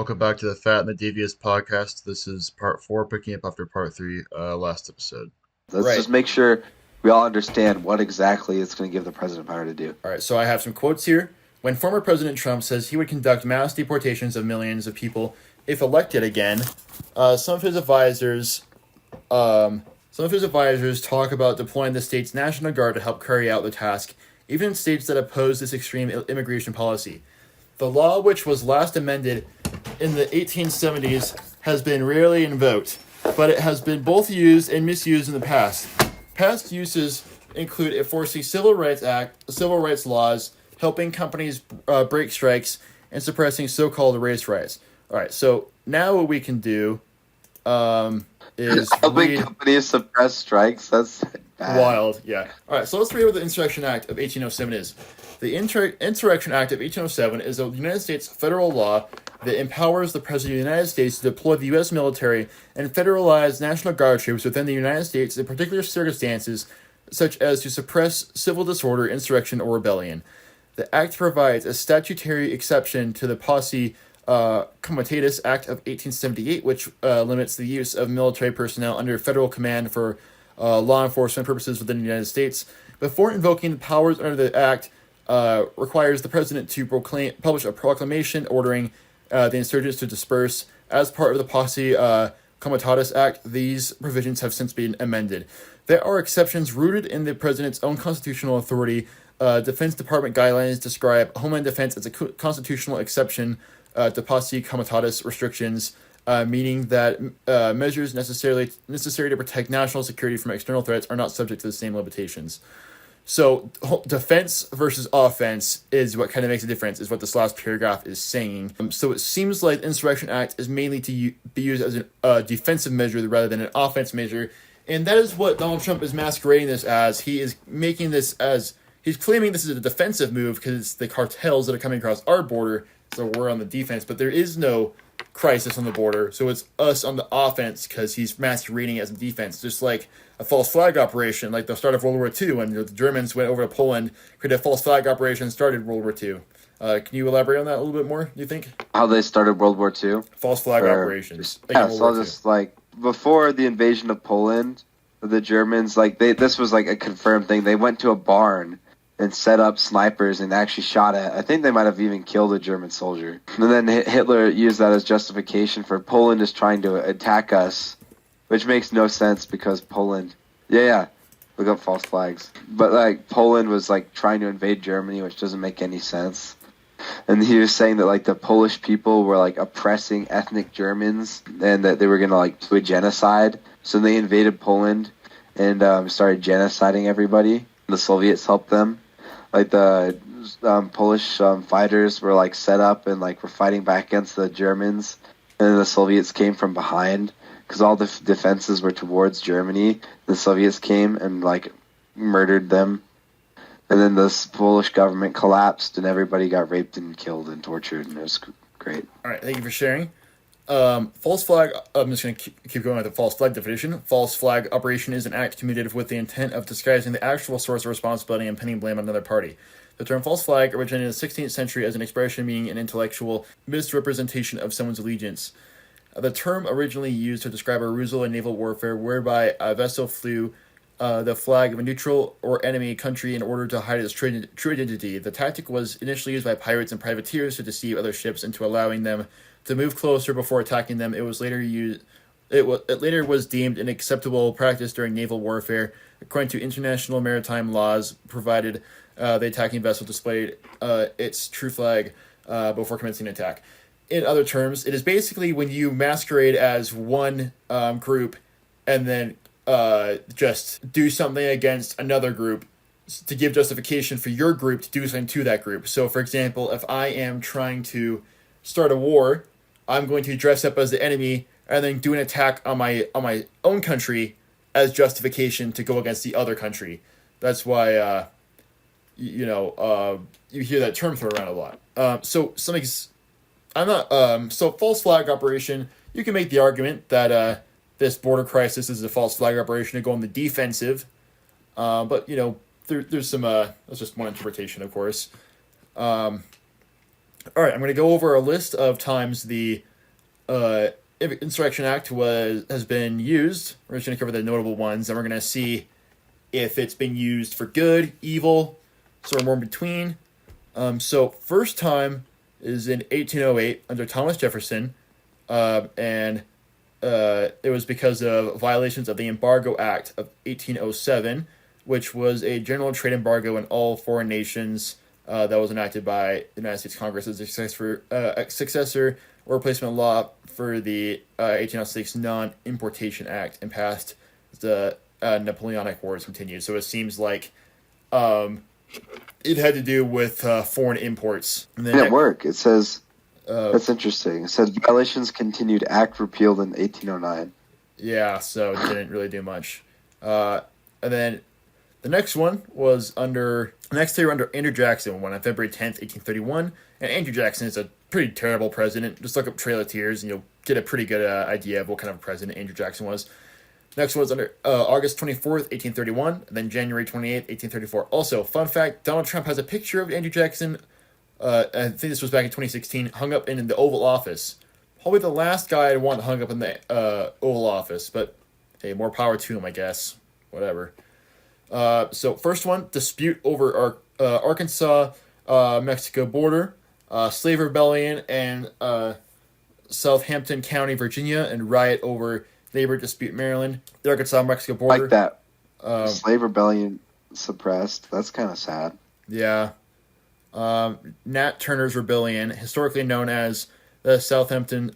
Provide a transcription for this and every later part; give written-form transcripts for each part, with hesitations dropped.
Welcome back to the Fat and the Devious podcast. This is part 4, picking up after part 3, last episode. Let's just make sure we all understand what exactly it's going to give the president power to do. All right, so I have some quotes here. When former President Trump says he would conduct mass deportations of millions of people if elected again, some of his advisors talk about deploying the state's National Guard to help carry out the task, even in states that oppose this extreme immigration policy. The law, which was last amended in the 1870s, has been rarely invoked, but it has been both used and misused in the past. Past uses include enforcing civil rights laws, helping companies break strikes, and suppressing so-called race riots. All right, so now what we can do is helping companies suppress strikes. That's bad. Wild, yeah. All right, so let's read what the Insurrection Act of 1807 is. The Insurrection Act of 1807 is a United States federal law that empowers the President of the United States to deploy the U.S. military and federalize National Guard troops within the United States in particular circumstances, such as to suppress civil disorder, insurrection, or rebellion. The Act provides a statutory exception to the Posse Comitatus Act of 1878, which limits the use of military personnel under federal command for law enforcement purposes within the United States. Before invoking the powers under the Act, requires the president to publish a proclamation ordering the insurgents to disperse. As part of the Posse Comitatus Act, these provisions have since been amended. There are exceptions rooted in the president's own constitutional authority. Defense Department guidelines describe Homeland Defense as a constitutional exception to Posse Comitatus restrictions, meaning that measures necessary to protect national security from external threats are not subject to the same limitations. So defense versus offense is what kind of makes a difference, is what this last paragraph is saying. So it seems like the Insurrection Act is mainly to be used as a defensive measure rather than an offense measure. And that is what Donald Trump is masquerading this as. He is making this as, he's claiming this is a defensive move because it's the cartels that are coming across our border, so we're on the defense. But there is no crisis on the border, so it's us on the offense because he's masquerading as a defense, just like a false flag operation, like the start of World War II, when the Germans went over to Poland, created a false flag operation, and started World War II. Can you elaborate on that a little bit more, do you think? How they started World War II? False flag operations. Yeah, so just like, before the invasion of Poland, the Germans, this was like a confirmed thing. They went to a barn and set up snipers and actually shot at, I think they might have even killed a German soldier. And then Hitler used that as justification for Poland is trying to attack us, which makes no sense because Poland, look up false flags. But Poland was trying to invade Germany, which doesn't make any sense. And he was saying that the Polish people were oppressing ethnic Germans and that they were gonna do a genocide. So they invaded Poland and started genociding everybody. The Soviets helped them. The Polish fighters were set up and were fighting back against the Germans, and the Soviets came from behind because all the defenses were towards Germany. The Soviets came and murdered them, and then the Polish government collapsed and everybody got raped and killed and tortured, and it was great. All right, thank you for sharing. False flag, I'm just going to keep going with the false flag definition. False flag operation is an act committed with the intent of disguising the actual source of responsibility and pinning blame on another party. The term false flag originated in the 16th century as an expression meaning an intellectual misrepresentation of someone's allegiance. The term originally used to describe a ruse in naval warfare whereby a vessel flew the flag of a neutral or enemy country in order to hide its true identity. The tactic was initially used by pirates and privateers to deceive other ships into allowing them to move closer before attacking them. It was later used. It later was deemed an acceptable practice during naval warfare, according to international maritime laws. Provided the attacking vessel displayed its true flag before commencing an attack. In other terms, it is basically when you masquerade as one group and then just do something against another group to give justification for your group to do something to that group. So, for example, if I am trying to start a war, I'm going to dress up as the enemy and then do an attack on my own country as justification to go against the other country. That's why you hear that term thrown around a lot. So false flag operation. You can make the argument that this border crisis is a false flag operation to go on the defensive, but there's some. That's just one interpretation, of course. All right, I'm going to go over a list of times the Insurrection Act has been used. We're just going to cover the notable ones, and we're going to see if it's been used for good, evil, sort of more in between. So first time is in 1808 under Thomas Jefferson, and it was because of violations of the Embargo Act of 1807, which was a general trade embargo in all foreign nations that was enacted by the United States Congress as a successor or replacement law for the 1806 Non-Importation Act, and passed the Napoleonic Wars continued. So it seems like it had to do with foreign imports. And then at work, it says, that's interesting. It says violations continued, act repealed in 1809. Yeah, so it didn't really do much. And then the next one was under Andrew Jackson, won on February 10th, 1831. And Andrew Jackson is a pretty terrible president. Just look up Trail of Tears and you'll get a pretty good idea of what kind of president Andrew Jackson was. Next one was under August 24th, 1831, and then January 28th, 1834. Also, fun fact, Donald Trump has a picture of Andrew Jackson, I think this was back in 2016, hung up in the Oval Office. Probably the last guy I'd want hung up in the Oval Office, but hey, more power to him, I guess. Whatever. So, first one, dispute over Arkansas, Mexico border, slave rebellion, and Southampton County, Virginia, and riot over labor dispute, Maryland. The Arkansas-Mexico border. Like that. Slave rebellion suppressed. That's kind of sad. Yeah. Nat Turner's rebellion, historically known as the Southampton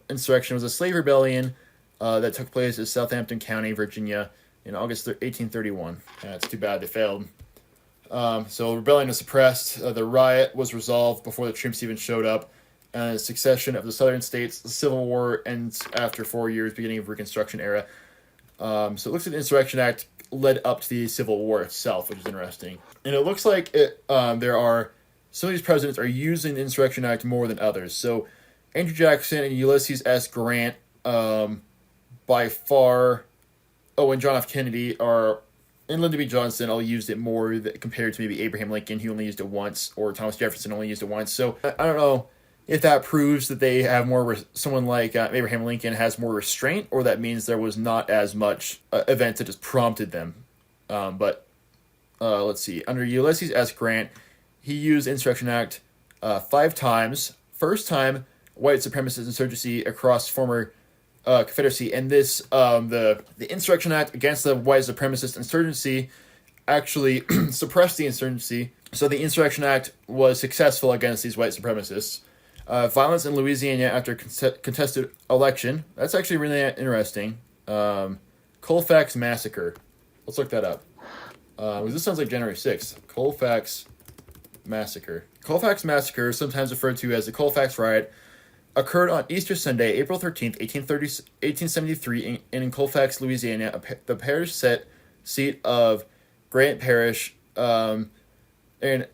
insurrection, was a slave rebellion that took place in Southampton County, Virginia, in August 1831. Yeah, it's too bad they failed. So rebellion was suppressed. The riot was resolved before the troops even showed up. The succession of the southern states, the Civil War ends after 4 years, beginning of Reconstruction era. So it looks like the Insurrection Act led up to the Civil War itself, which is interesting. And it looks like some of these presidents are using the Insurrection Act more than others. So Andrew Jackson and Ulysses S. Grant, by far, and John F. Kennedy and Lyndon B. Johnson all used it more compared to maybe Abraham Lincoln, who only used it once, or Thomas Jefferson only used it once. So I don't know if that proves that they have more, someone like Abraham Lincoln has more restraint, or that means there was not as much event that just prompted them. But let's see. Under Ulysses S. Grant, he used Insurrection Act 5 times. First time, white supremacist insurgency across former Confederacy, and this the Insurrection Act against the white supremacist insurgency actually suppressed the insurgency. So the Insurrection Act was successful against these white supremacists. Violence in Louisiana after contested election. That's actually really interesting. Colfax massacre. Let's look that up. This sounds like January 6th. Colfax massacre. Colfax massacre, sometimes referred to as the Colfax riot, occurred on Easter Sunday, April 13th, 1873, in Colfax, Louisiana, the parish seat of Grant Parish. An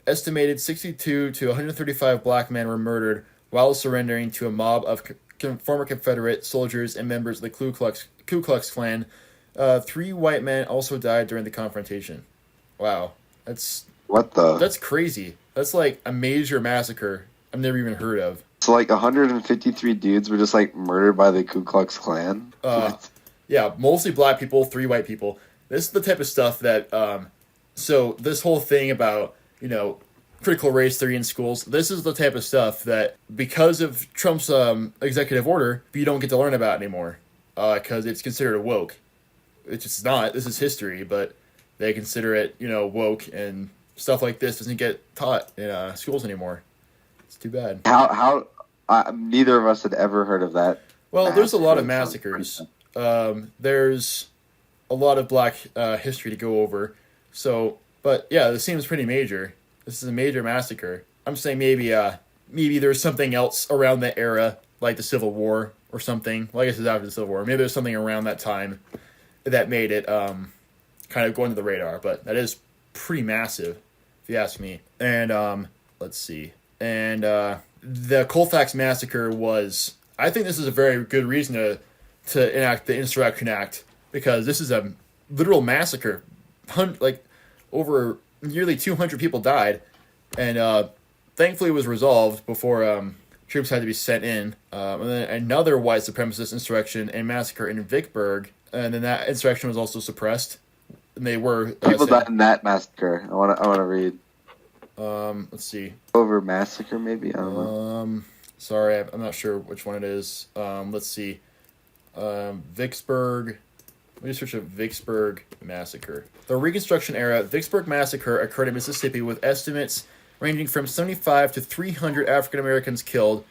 estimated 62 to 135 black men were murdered while surrendering to a mob of former Confederate soldiers and members of the Ku Klux Klan. 3 white men also died during the confrontation. Wow, that's crazy. That's like a major massacre I've never even heard of. So like 153 dudes were just like murdered by the Ku Klux Klan? Yeah, mostly black people, 3 white people. This is the type of stuff that, so this whole thing about, critical race theory in schools, this is the type of stuff that, because of Trump's executive order, you don't get to learn about anymore, because it's considered woke. It's just not. This is history, but they consider it, woke, and stuff like this doesn't get taught in schools anymore. It's too bad. How neither of us had ever heard of that. Well, there's a lot of massacres. There's a lot of black history to go over. So, but yeah, this seems pretty major. This is a major massacre. I'm saying maybe there's something else around that era, like the Civil War or something. Well, I guess it's after the Civil War. Maybe there's something around that time that made it kind of go under the radar. But that is pretty massive, if you ask me. And let's see. And the Colfax massacre was, I think this is a very good reason to enact the Insurrection Act, because this is a literal massacre. Over nearly 200 people died, and thankfully it was resolved before troops had to be sent in. And then another white supremacist insurrection and massacre in Vicksburg, and then that insurrection was also suppressed. And they were people died in that massacre. I want to read. Let's see. Over massacre, maybe, I don't know. Sorry, I'm not sure which one it is. Let's see. Vicksburg. Let me search a Vicksburg massacre. The Reconstruction era Vicksburg massacre occurred in Mississippi with estimates ranging from 75 to 300 African Americans killed.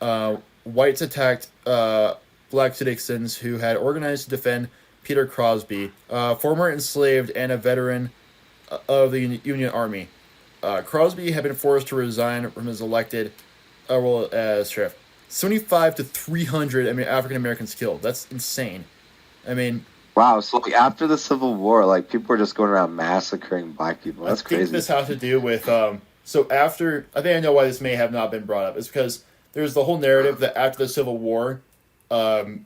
Whites attacked black citizens who had organized to defend Peter Crosby, former enslaved and a veteran of the Union Army. Crosby had been forced to resign from his elected role as sheriff. 75 to 300 African Americans killed. That's insane. I mean, wow. So like after the Civil War, like people were just going around massacring black people. That's crazy. I think this has to do with so after, I think I know why this may have not been brought up. It's because there's the whole narrative that after the Civil War,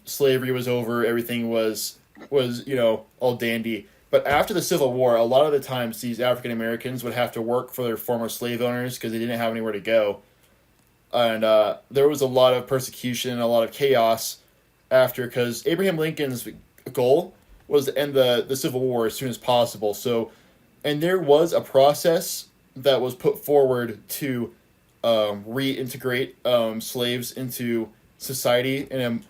slavery was over, everything was all dandy. But after the Civil War, a lot of the times these African Americans would have to work for their former slave owners because they didn't have anywhere to go. And there was a lot of persecution and a lot of chaos after, because Abraham Lincoln's goal was to end the Civil War as soon as possible. So, and there was a process that was put forward to reintegrate slaves into society and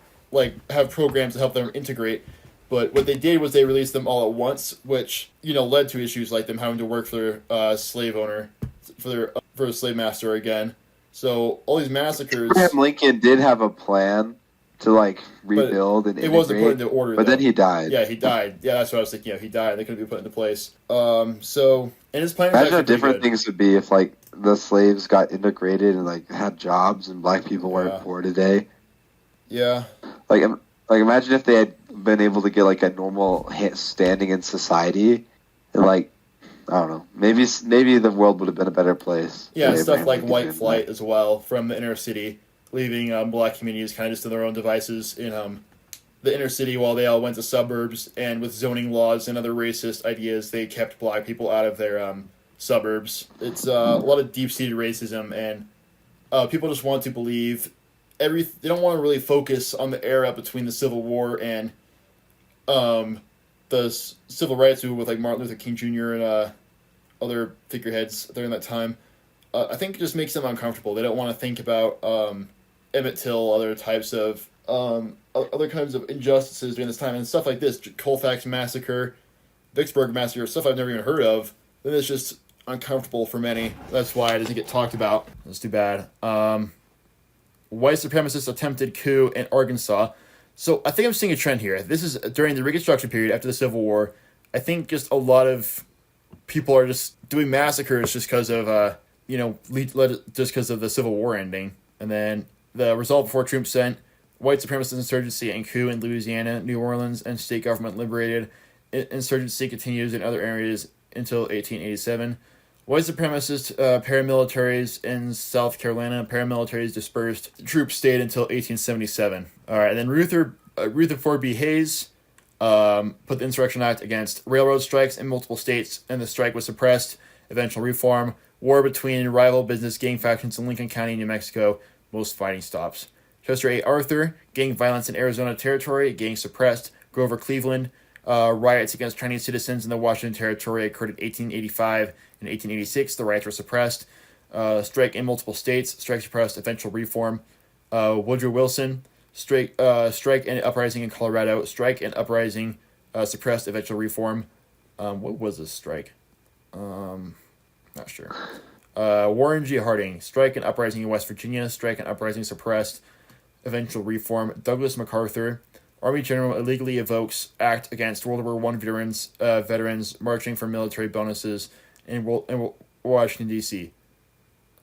have programs to help them integrate. But what they did was they released them all at once, which led to issues like them having to work for their slave owner, for a slave master again. So all these massacres. Abraham Lincoln did have a plan to rebuild and integrate. It wasn't put into order. But then he died. Yeah, he died. Yeah, that's what I was thinking. He died. They couldn't be put into place. So and his plan. Imagine how different things would be if the slaves got integrated and had jobs and black people weren't poor today. Yeah. Imagine if they had been able to get a normal standing in society, and I don't know, maybe the world would have been a better place. Yeah, stuff like white flight as well from the inner city, leaving black communities kind of just to their own devices in the inner city while they all went to suburbs, and with zoning laws and other racist ideas, they kept black people out of their suburbs. It's a lot of deep-seated racism, and people just want to believe they don't want to really focus on the era between the Civil War and the civil rights movement with Martin Luther King Jr. and other figureheads during that time. I think it just makes them uncomfortable. They don't want to think about Emmett Till, other types of other kinds of injustices during this time, and stuff like this, Colfax massacre, Vicksburg massacre, stuff I've never even heard of. Then it's just uncomfortable for many. That's why it doesn't get talked about. That's too bad. White supremacist attempted coup in Arkansas. So I think I'm seeing a trend here. This is during the Reconstruction period after the Civil War. I think just a lot of people are just doing massacres just because of just because of the Civil War ending. And then the result before troops sent, white supremacist insurgency and coup in Louisiana, New Orleans, and state government liberated. Insurgency continues in other areas until 1887. White supremacist paramilitaries in South Carolina, paramilitaries dispersed. The troops stayed until 1877. All right, and then Rutherford B. Hayes put the Insurrection Act against railroad strikes in multiple states, and the strike was suppressed. Eventual reform. War between rival business gang factions in Lincoln County, New Mexico. Most fighting stops. Chester A. Arthur, gang violence in Arizona Territory, gang suppressed. Grover Cleveland, riots against Chinese citizens in the Washington Territory occurred in 1885 and 1886. The riots were suppressed. Strike in multiple states, strike suppressed. Eventual reform. Woodrow Wilson, strike and uprising in Colorado, strike and uprising suppressed. Eventual reform. What was this strike? Not sure. Warren G. Harding, strike and uprising in West Virginia, strike and uprising suppressed. Eventual reform. Douglas Macarthur, Army General illegally evokes act against World War I veterans marching for military bonuses in Washington, D.C.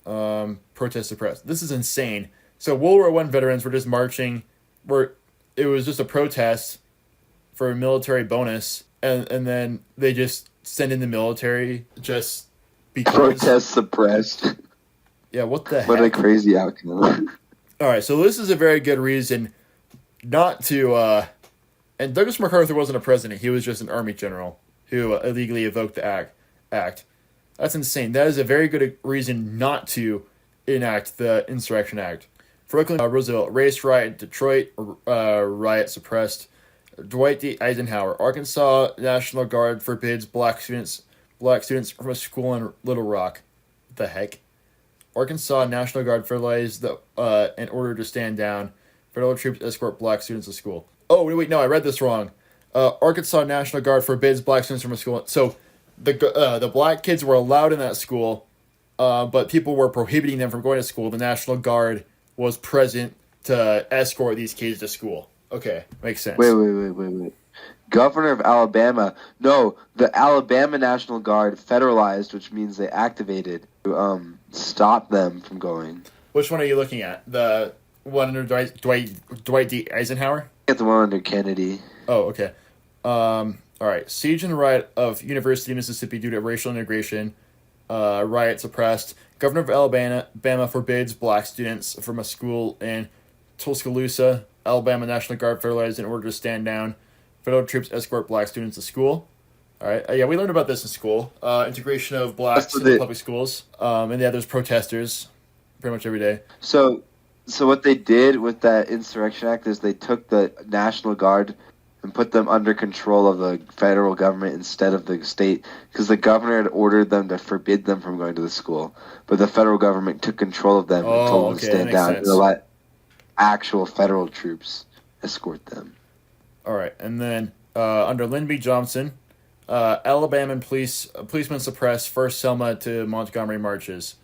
Protest suppressed. This is insane. So World War I veterans were just marching, it was just a protest for a military bonus, and then they just send in the military just because. Protest suppressed. Yeah, what the heck? What a crazy outcome. All right, so this is a very good reason not to, and Douglas MacArthur wasn't a president. He was just an army general who illegally evoked the act. That's insane. That is a very good reason not to enact the Insurrection Act. Franklin Roosevelt, race riot, Detroit riot suppressed. Dwight D. Eisenhower, Arkansas National Guard forbids black students from a school in Little Rock. What the heck? Arkansas National Guard fertilized in order to stand down. Federal troops escort black students to school. Oh, wait, no, I read this wrong. Arkansas National Guard forbids black students from a school. So the black kids were allowed in that school, but people were prohibiting them from going to school. The National Guard was present to escort these kids to school. Okay, makes sense. Wait. Governor of Alabama. No, the Alabama National Guard federalized, which means they activated to stop them from going. Which one are you looking at? The one under Dwight D. Eisenhower? Get the one under Kennedy. Oh, okay. All right. Siege and riot of University of Mississippi due to racial integration. Riot suppressed. Governor of Alabama forbids black students from a school in Tuscaloosa. Alabama National Guard federalized in order to stand down. Federal troops escort black students to school. All right. Yeah, we learned about this in school. Integration of blacks in the public schools. And yeah, there's protesters pretty much every day. So what they did with that Insurrection Act is they took the National Guard and put them under control of the federal government instead of the state, because the governor had ordered them to forbid them from going to the school, but the federal government took control of them and told them to stand down and let actual federal troops escort them. All right, and then under Lyndon B. Johnson, Alabama policemen suppress first Selma to Montgomery marches.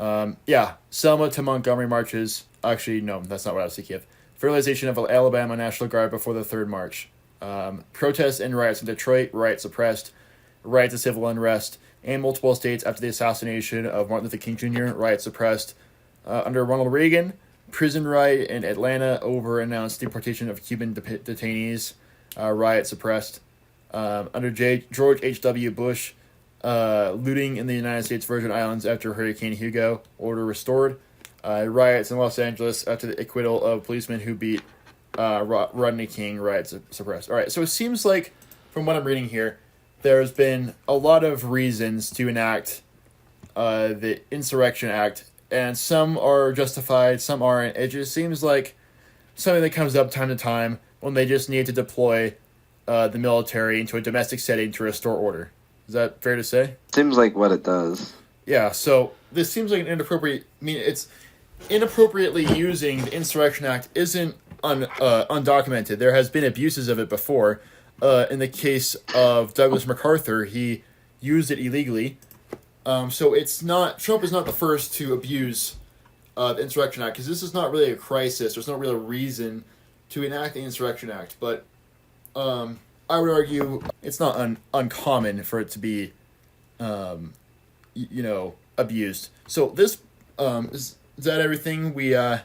Selma to Montgomery marches. Actually, no, that's not what I was thinking of. Fertilization of Alabama National Guard before the Third March. Protests and riots in Detroit, riot suppressed. Riots of civil unrest in multiple states after the assassination of Martin Luther King Jr., riot suppressed. Under Ronald Reagan, prison riot in Atlanta over announced deportation of Cuban detainees, riot suppressed. Under George H.W. Bush, looting in the United States Virgin Islands after Hurricane Hugo, order restored. Riots in Los Angeles after the acquittal of policemen who beat Rodney King, riots suppressed. All right, so it seems like, from what I'm reading here, there's been a lot of reasons to enact the Insurrection Act, and some are justified, some aren't. It just seems like something that comes up time to time when they just need to deploy the military into a domestic setting to restore order. Is that fair to say? Seems like what it does. Yeah, so this seems like an inappropriate... it's inappropriately using the Insurrection Act isn't undocumented. There has been abuses of it before. In the case of Douglas Macarthur, he used it illegally. So it's not... Trump is not the first to abuse the Insurrection Act, because this is not really a crisis. There's no real reason to enact the Insurrection Act, but I would argue it's not uncommon for it to be, abused. So this is that everything? I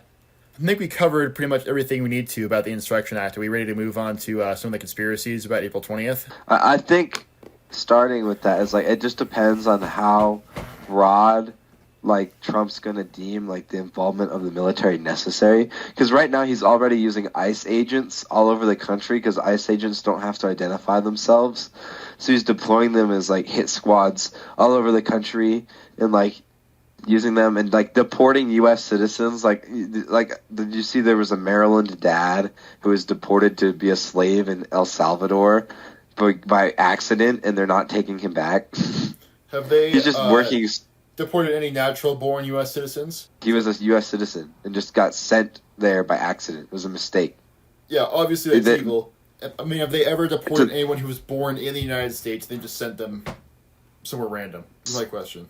think we covered pretty much everything we need to about the Insurrection Act. Are we ready to move on to some of the conspiracies about April 20th? I think starting with that is it just depends on how broad Trump's gonna deem the involvement of the military necessary, because right now he's already using ICE agents all over the country, because ICE agents don't have to identify themselves, so he's deploying them as hit squads all over the country and using them and deporting U.S. citizens. Did you see there was a Maryland dad who was deported to be a slave in El Salvador by accident, and they're not taking him back? Have they? He's just working. Deported any natural-born U.S. citizens? He was a U.S. citizen and just got sent there by accident. It was a mistake. Yeah, obviously that's illegal. I mean, have they ever deported anyone who was born in the United States, then just sent them somewhere random? That's my question.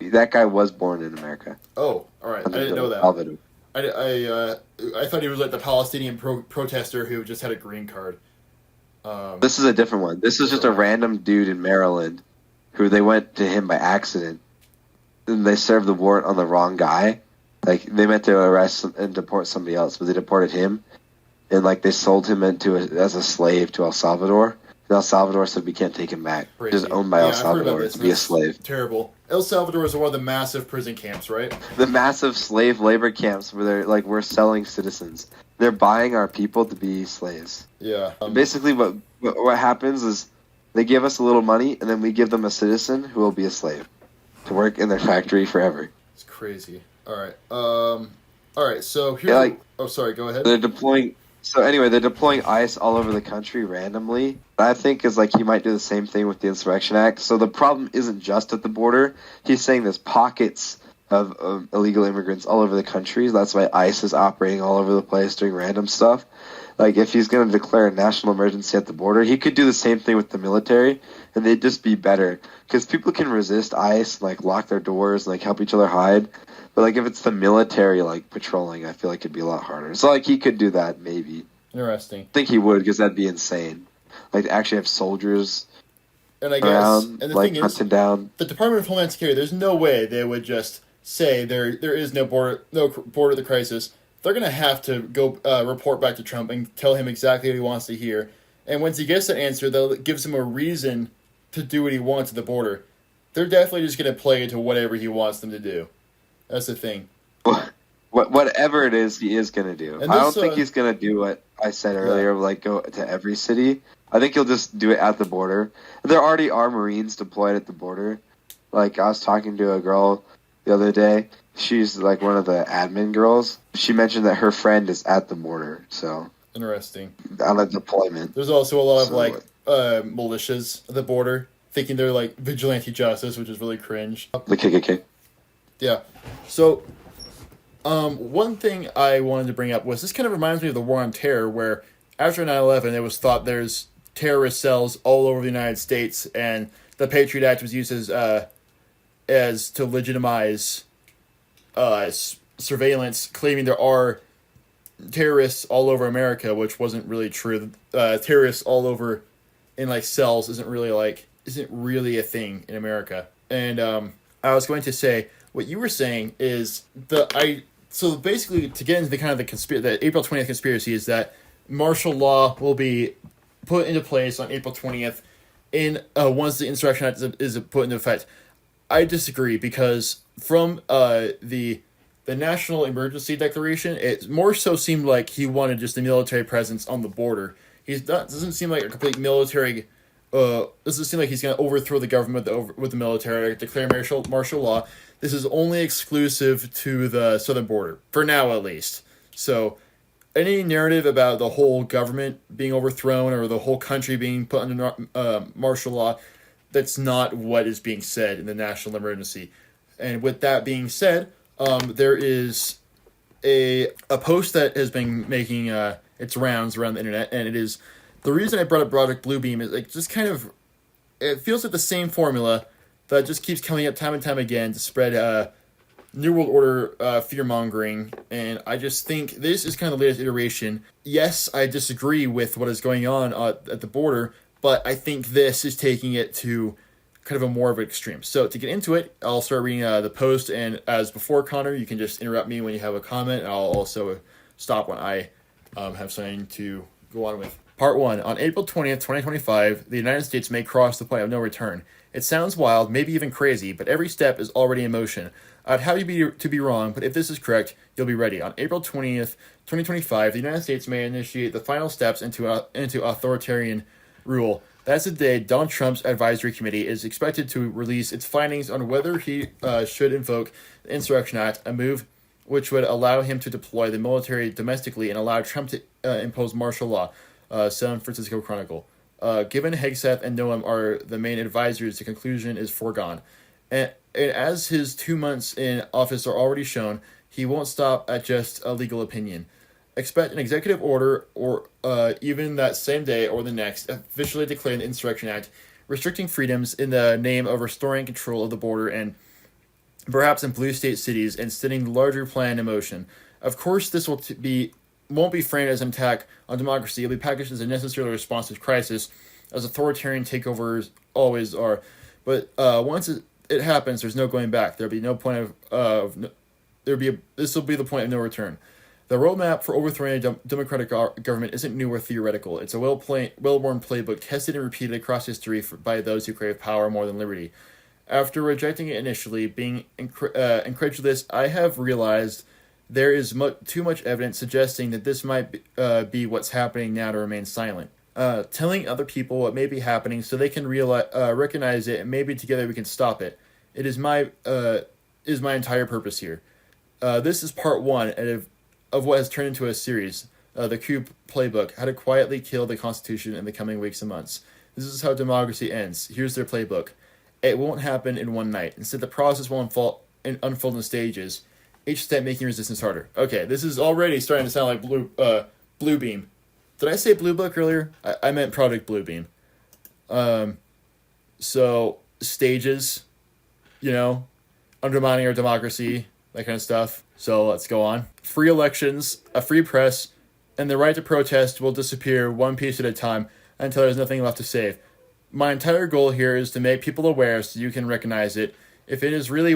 That guy was born in America. Oh, all right. I didn't know that. Salvador. I thought he was the Palestinian protester who just had a green card. This is a different one. This is just a random dude in Maryland who they went to him by accident. And they served the warrant on the wrong guy. They meant to arrest and deport somebody else, but they deported him. And they sold him as a slave to El Salvador. And El Salvador said we can't take him back. Crazy. Just owned by El Salvador to be a slave. Terrible. El Salvador is one of the massive prison camps, right? The massive slave labor camps where they're we're selling citizens. They're buying our people to be slaves. Yeah. Basically, what happens is they give us a little money, and then we give them a citizen who will be a slave to work in their factory forever. It's crazy. All right. All right, so here's. Yeah, like Oh, sorry. Go ahead. they're deploying. So anyway, they're deploying ICE all over the country randomly. I think is like he might do the same thing with the Insurrection Act. So the problem isn't just at the border. He's saying there's pockets of illegal immigrants all over the country. That's why ICE is operating all over the place doing random stuff. Like if he's going to declare a national emergency at the border, he could do the same thing with the military, and they'd just be better because people can resist ICE, like lock their doors, like help each other hide. But like if it's the military like patrolling, I feel like it'd be a lot harder. So like he could do that maybe. Interesting. I think he would because that'd be insane. Like to actually have soldiers And I guess, around, and the like thing hunting is, down. the Department of Homeland Security. There's no way they would just say there is no border of the crisis. They're gonna have to go report back to Trump and tell him exactly what he wants to hear. And once he gets that answer, that gives him a reason to do what he wants at the border. They're definitely just gonna play into whatever he wants them to do. That's the thing. Whatever it is, he is gonna do. And I don't this, think he's gonna do what I said earlier, like go to every city. I think he'll just do it at the border. There already are Marines deployed at the border. Like I was talking to a girl the other day. She's like one of the admin girls. She mentioned that her friend is at the border, so Interesting. on a deployment. There's also a lot of So, like militias at the border, thinking they're like vigilante justice, which is really cringe. The KKK. Yeah. So, one thing I wanted to bring up was this kind of reminds me of the War on Terror, where after 9/11, it was thought there's terrorist cells all over the United States, and the Patriot Act was used as to legitimize surveillance, claiming there are terrorists all over America, which wasn't really true. Terrorists all over in like cells isn't really a thing in America. And I was going to say what you were saying is so basically to get into the kind of the April 20th conspiracy is that martial law will be put into place on April 20th in once the Insurrection Act is put into effect. I disagree because from the National Emergency Declaration, it more so seemed like he wanted just a military presence on the border. Doesn't seem like a complete military. Doesn't seem like he's going to overthrow the government with the military, declare martial law. This is only exclusive to the southern border for now, at least. So, any narrative about the whole government being overthrown or the whole country being put under martial law, that's not what is being said in the national emergency. And with that being said, there is a post that has been making its rounds around the internet, and it is the reason I brought up Project Bluebeam is like just kind of it feels like the same formula that just keeps coming up time and time again to spread New World Order fear mongering, and I just think this is kind of the latest iteration. Yes, I disagree with what is going on at the border, but I think this is taking it to kind of a more of an extreme. So to get into it, I'll start reading the post, and as before, Connor, you can just interrupt me when you have a comment, and I'll also stop when I have something to go on with. Part 1. On April 20th, 2025, the United States may cross the point of no return. It sounds wild, maybe even crazy, but every step is already in motion. I'd have you to be wrong, but if this is correct, you'll be ready. On April 20th, 2025, the United States may initiate the final steps into authoritarian rule. That's the day Donald Trump's advisory committee is expected to release its findings on whether he should invoke the Insurrection Act, a move which would allow him to deploy the military domestically and allow Trump to impose martial law. San Francisco Chronicle. Given Hegseth and Noam are the main advisors, the conclusion is foregone. And as his 2 months in office are already shown, he won't stop at just a legal opinion. Expect an executive order, or even that same day or the next, officially declaring the Insurrection Act, restricting freedoms in the name of restoring control of the border and perhaps in blue state cities and setting the larger plan in motion. Of course, this won't be framed as an attack on democracy. It'll be packaged as a necessary response to this crisis, as authoritarian takeovers always are. But once it happens, there's no going back. There'll be no point this will be the point of no return. The roadmap for overthrowing a democratic government isn't new or theoretical. It's a well-worn playbook tested and repeated across history by those who crave power more than liberty. After rejecting it initially, being incredulous, I have realized there is too much evidence suggesting that this might be what's happening now to remain silent. Telling other people what may be happening so they can recognize it, and maybe together we can stop it. It is my entire purpose here. This is part one of what has turned into a series, the coup playbook, how to quietly kill the Constitution in the coming weeks and months. This is how democracy ends. Here's their playbook. It won't happen in one night. Instead, the process will unfold in stages, each step making resistance harder. Okay, this is already starting to sound like Bluebeam. Did I say Blue Book earlier? I meant Project Bluebeam. So, stages, undermining our democracy, that kind of stuff. So, let's go on. Free elections, a free press, and the right to protest will disappear one piece at a time until there's nothing left to save. My entire goal here is to make people aware so you can recognize it. If it is really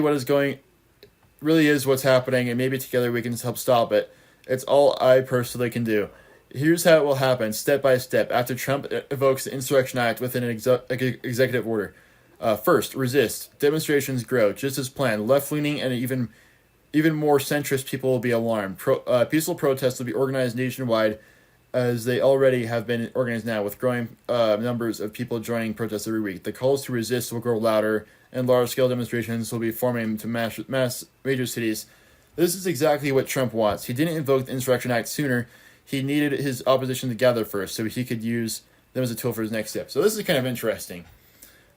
really is what's happening, and maybe together we can help stop it. It's all I personally can do. Here's how it will happen, step by step, after Trump evokes the Insurrection Act within an executive order. First, resist. Demonstrations grow, just as planned. Left-leaning and even more centrist people will be alarmed. Peaceful protests will be organized nationwide, as they already have been organized now, with growing numbers of people joining protests every week. The calls to resist will grow louder, and large-scale demonstrations will be forming to mass major cities. This is exactly what Trump wants. He didn't invoke the Insurrection Act sooner. He needed his opposition to gather first, so he could use them as a tool for his next step. So this is kind of interesting.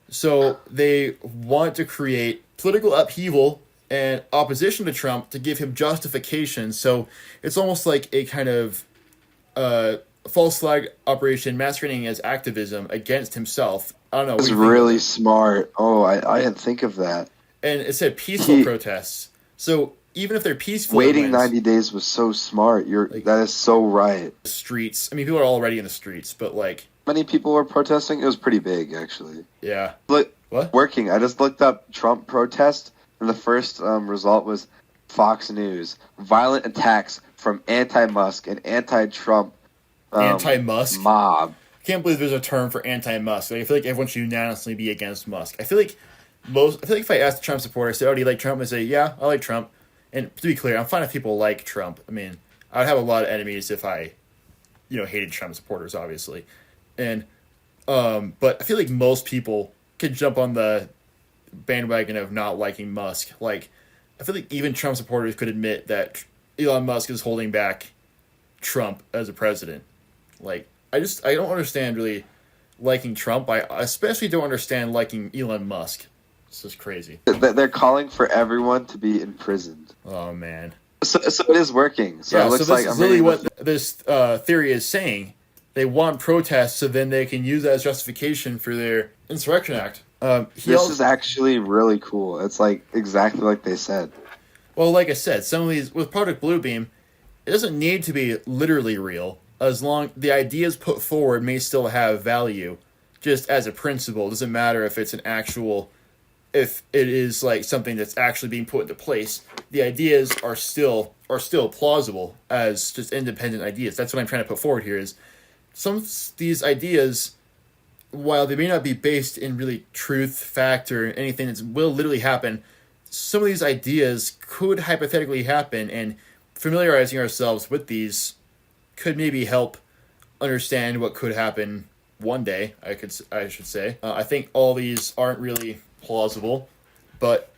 So they want to create political upheaval and opposition to Trump to give him justification. So it's almost like a kind of false flag operation masquerading as activism against himself. I don't know. It's really smart. Oh, I didn't think of that. And it said peaceful protests. So even if they're peaceful, waiting 90 days was so smart. That is so right. Streets. I mean, people are already in the streets, but many people were protesting. It was pretty big, actually. Yeah. Look, what? Working. I just looked up Trump protest, and the first result was Fox News: violent attacks from anti-Musk and anti-Trump anti-Musk mob. I can't believe there's a term for anti-Musk. I feel like everyone should unanimously be against Musk. I feel like if I asked a Trump supporter, I say, "Oh, do you like Trump?" I say, "Yeah, I like Trump." And to be clear, I'm fine if people like Trump. I mean, I would have a lot of enemies if I, hated Trump supporters, obviously. And, but I feel like most people could jump on the bandwagon of not liking Musk. I feel like even Trump supporters could admit that Elon Musk is holding back Trump as a president. I don't understand really liking Trump. I especially don't understand liking Elon Musk. It's just crazy. They're calling for everyone to be imprisoned. Oh, man. So it is working. So it looks so this like is really what this theory is saying. They want protests so then they can use that as justification for their Insurrection Act. This is actually really cool. It's exactly like they said. Well, like I said, some of these, with Project Bluebeam, it doesn't need to be literally real. As long the ideas put forward may still have value, just as a principle. It doesn't matter if it's if it is something that's actually being put into place. The ideas are still plausible as just independent ideas. That's what I'm trying to put forward here. Is some of these ideas, while they may not be based in really truth, fact, or anything that will literally happen, some of these ideas could hypothetically happen, and familiarizing ourselves with these could maybe help understand what could happen one day, I should say. I think all these aren't really plausible, but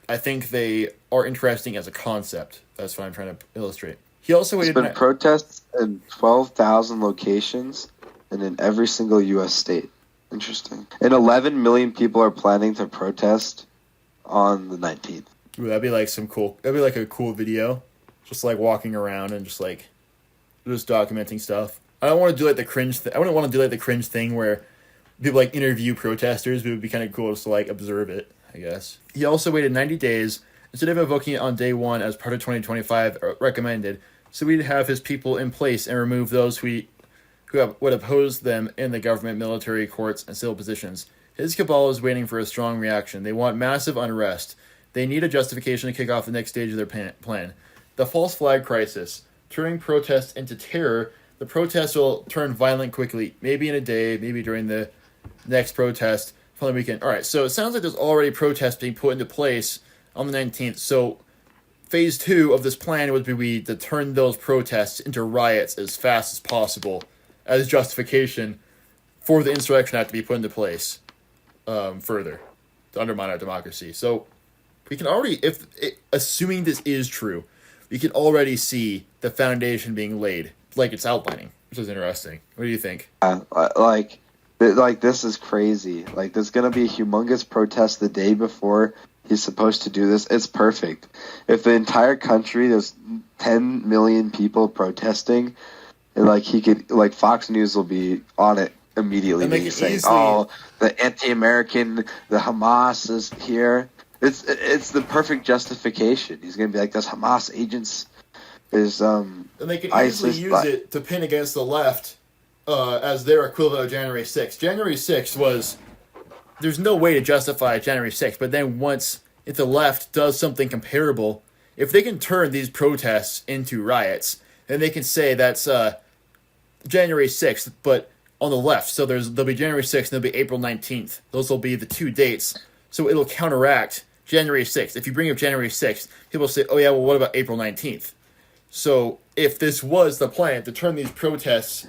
I think they are interesting as a concept. That's what I'm trying to illustrate. He also waited. There's been protests in 12,000 locations and in every single U.S. state. Interesting. And 11 million people are planning to protest on the 19th. Ooh, that'd be a cool video. Just walking around and just documenting stuff. I don't want to do the cringe I wouldn't want to do the cringe thing where people interview protesters, but it would be kind of cool just to observe it, I guess. He also waited 90 days instead of invoking it on day one as part of 2025 recommended, so we'd have his people in place and remove those who would oppose them in the government, military, courts, and civil positions. His cabal is waiting for a strong reaction. They want massive unrest. They need a justification to kick off the next stage of their plan. The false flag crisis. Turning protests into terror, the protests will turn violent quickly, maybe in a day, maybe during the next protest from the weekend. All right, so it sounds like there's already protests being put into place on the 19th. So phase 2 of this plan would be to turn those protests into riots as fast as possible as justification for the Insurrection Act to be put into place further to undermine our democracy. So we can already, assuming this is true, you can already see the foundation being laid, like it's outlining, which is interesting. What do you think? Like this is crazy. Like there's gonna be a humongous protest the day before he's supposed to do this. It's perfect. If the entire country, there's 10 million people protesting, and like he could, like Fox News will be on it immediately, saying, "Oh, the anti-American, the Hamas is here." It's the perfect justification. He's gonna be like, "This Hamas agents is and they can easily use it to pin against the left as their equivalent of January 6th. January 6th was, there's no way to justify January 6th, but then if the left does something comparable, if they can turn these protests into riots, then they can say that's January 6th, but on the left. So there'll be January 6th and there'll be April 19th. Those will be the 2 dates. So it'll counteract January 6th. If you bring up January 6th, people say, oh yeah, well, what about April 19th? So if this was the plan to turn these protests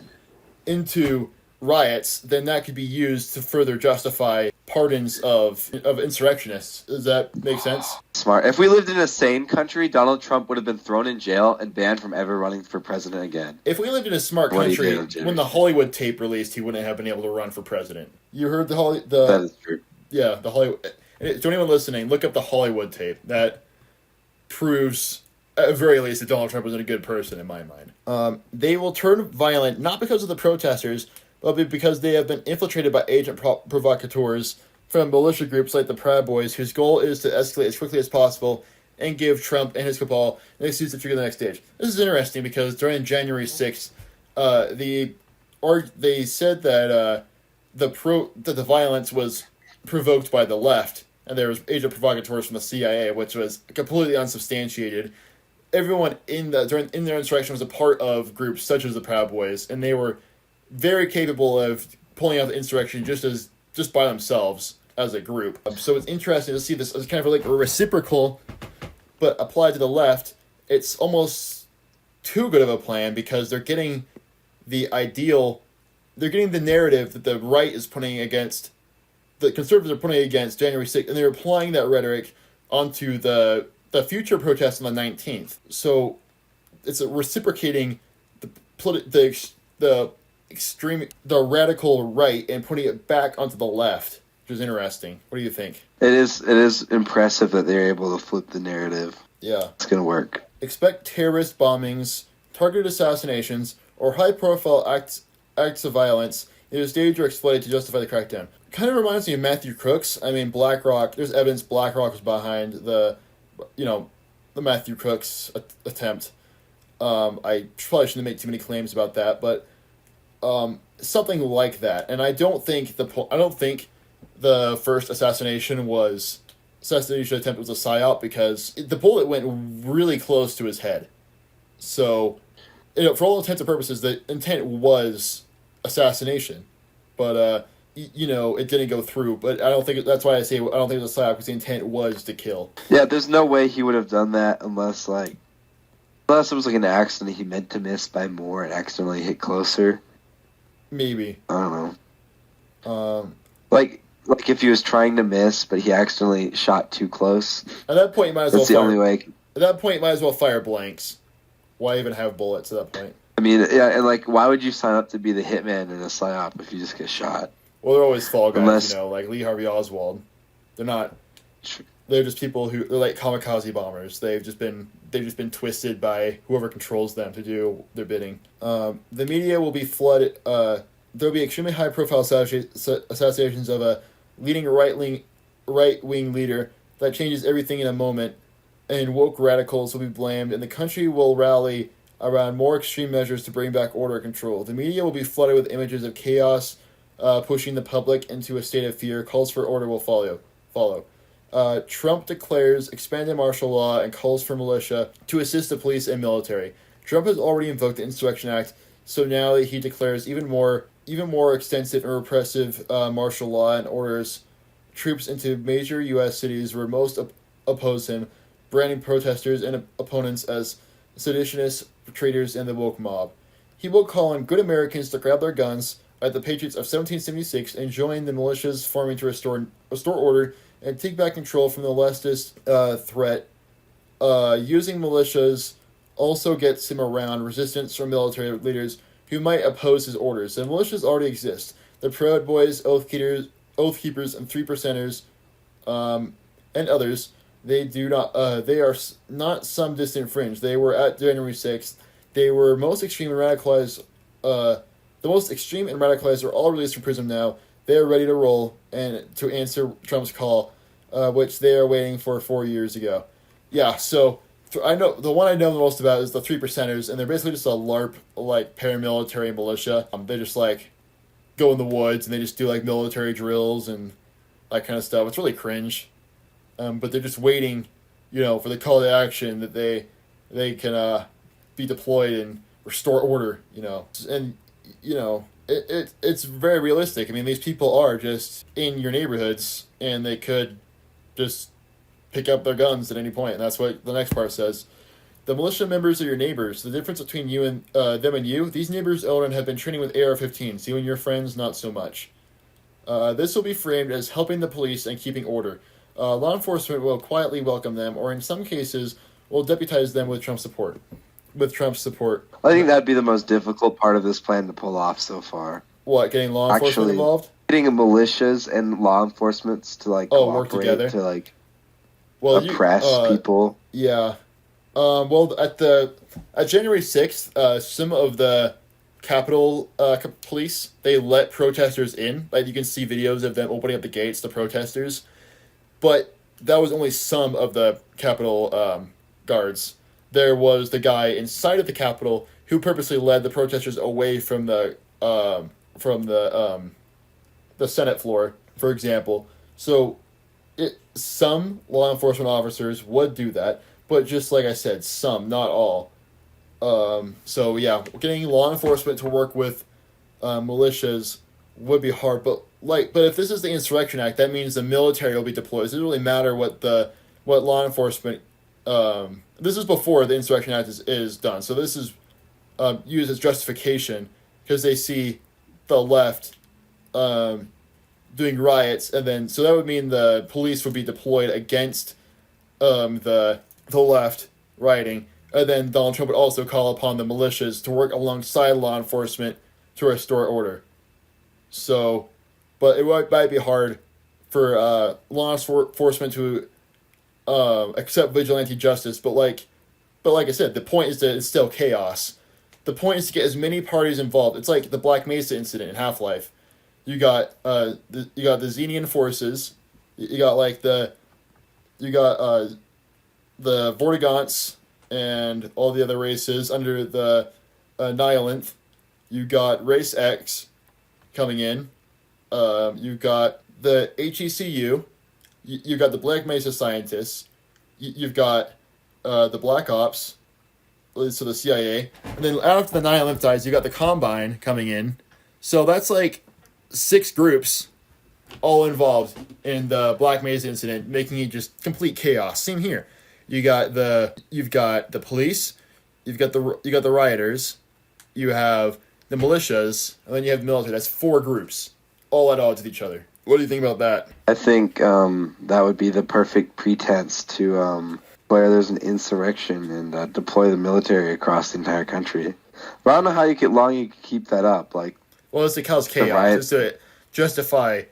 into riots, then that could be used to further justify pardons of insurrectionists. Does that make sense? Smart. If we lived in a sane country, Donald Trump would have been thrown in jail and banned from ever running for president again. If we lived in a smart country, when the Hollywood tape released, he wouldn't have been able to run for president. You heard That is true. Yeah, the Hollywood. To anyone listening, look up the Hollywood tape. That proves, at the very least, that Donald Trump wasn't a good person in my mind. They will turn violent not because of the protesters, but because they have been infiltrated by agent provocateurs from militia groups like the Proud Boys, whose goal is to escalate as quickly as possible and give Trump and his cabal an excuse to trigger the next stage. This is interesting because during January 6th, they said that that the violence was provoked by the left, and there was agent provocateurs from the CIA, which was completely unsubstantiated. Everyone in their insurrection was a part of groups such as the Proud Boys, and they were very capable of pulling out the insurrection just by themselves as a group. So it's interesting to see this as kind of like a reciprocal, but applied to the left. It's almost too good of a plan because they're getting the narrative that the right is putting against, the conservatives are putting against January 6th, and they're applying that rhetoric onto the future protests on the 19th. So it's reciprocating the radical right and putting it back onto the left, which is interesting. What do you think? It is impressive that they're able to flip the narrative. Yeah. It's going to work. Expect terrorist bombings, targeted assassinations, or high-profile acts of violence either staged or exploited to justify the crackdown. Kind of reminds me of Matthew Crooks. I mean, BlackRock, there's evidence BlackRock was behind the Matthew Crooks attempt. I probably shouldn't make too many claims about that, but something like that. And I don't think the first assassination attempt was a psyop because the bullet went really close to his head. So, for all intents and purposes, the intent was assassination, but it didn't go through. But I don't think that's why I say I don't think it was a psyop because the intent was to kill. Yeah, there's no way he would have done that unless it was like an accident. He meant to miss by more and accidentally hit closer. Maybe. I don't know. Like if he was trying to miss, but he accidentally shot too close. At that point, you might as well. That's the only way. At that point, you might as well fire blanks. Why even have bullets at that point? I mean, yeah, and why would you sign up to be the hitman in a psyop if you just get shot? Well, they're always fall guys, like Lee Harvey Oswald. They're not. They're just people they're like kamikaze bombers. They've just been twisted by whoever controls them to do their bidding. The media will be flooded. There will be extremely high-profile assassinations of a leading right-wing leader that changes everything in a moment, and woke radicals will be blamed, and the country will rally around more extreme measures to bring back order and control. The media will be flooded with images of chaos, pushing the public into a state of fear. Calls for order will follow. Trump declares expanded martial law and calls for militia to assist the police and military. Trump has already invoked the Insurrection Act, so now he declares even more extensive and repressive martial law and orders troops into major U.S. cities where most oppose him, branding protesters and opponents as seditionists, traitors, and the woke mob. He will call on good Americans to grab their guns like the Patriots of 1776 and join the militias forming to restore order and take back control from the leftist threat, using militias also gets him around resistance from military leaders who might oppose his orders. The militias already exist. The Proud Boys, Oath Keepers, and Three Percenters, and others. They do not. They are not some distant fringe. They were at January 6th. They were most extreme and radicalized. The most extreme and radicalized are all released from prison now. They are ready to roll and to answer Trump's call, which they are waiting for 4 years ago. Yeah, so I know the one I know the most about is the Three Percenters, and they're basically just a LARP like paramilitary militia. They just like go in the woods and they just do like military drills and that kind of stuff. It's really cringe, but they're just waiting, for the call to action that they can be deployed and restore order. And it's very realistic. I mean, these people are just in your neighborhoods, and they could just pick up their guns at any point, and that's what the next part says. The militia members are your neighbors. The difference between you and them and you, these neighbors own and have been training with AR-15s. You and your friends, not so much. This will be framed as helping the police and keeping order. Law enforcement will quietly welcome them, or in some cases, will deputize them with Trump's support. I think that'd be the most difficult part of this plan to pull off so far. What, getting law enforcement involved? Getting militias and law enforcement to cooperate, work together to oppress people. Yeah. At January 6th, some of the Capitol police, they let protesters in. Like, you can see videos of them opening up the gates to protesters. But that was only some of the Capitol guards. There was the guy inside of the Capitol who purposely led the protesters away from the Senate floor, for example. So some law enforcement officers would do that, but just like I said, some, not all. So yeah, getting law enforcement to work with militias would be hard, but if this is the Insurrection Act, that means the military will be deployed. It doesn't really matter what law enforcement. This is before the Insurrection Act is done, so this is used as justification because they see the left doing riots, and then so that would mean the police would be deployed against the left rioting, and then Donald Trump would also call upon the militias to work alongside law enforcement to restore order. So, but it might be hard for law enforcement to accept vigilante justice, but like I said, the point is that it's still chaos. The point is to get as many parties involved. It's like the Black Mesa incident in Half-Life. You got the Xenian forces. You got the Vortigaunts and all the other races under the Nihilanth. You got Race X coming in. You got the HECU. You got the Black Mesa scientists. You've got the Black Ops, so the CIA, and then after the Nihilanth dies, you got the Combine coming in. So that's like 6 groups all involved in the Black Mesa incident, making it just complete chaos. Same here. You've got the police, you've got the rioters, you have the militias, and then you have the military. That's 4 groups, all at odds with each other. What do you think about that? I think that would be the perfect pretense to where there's an insurrection and deploy the military across the entire country. But I don't know how long you can keep that up. Well, it's to cause chaos. It's to justify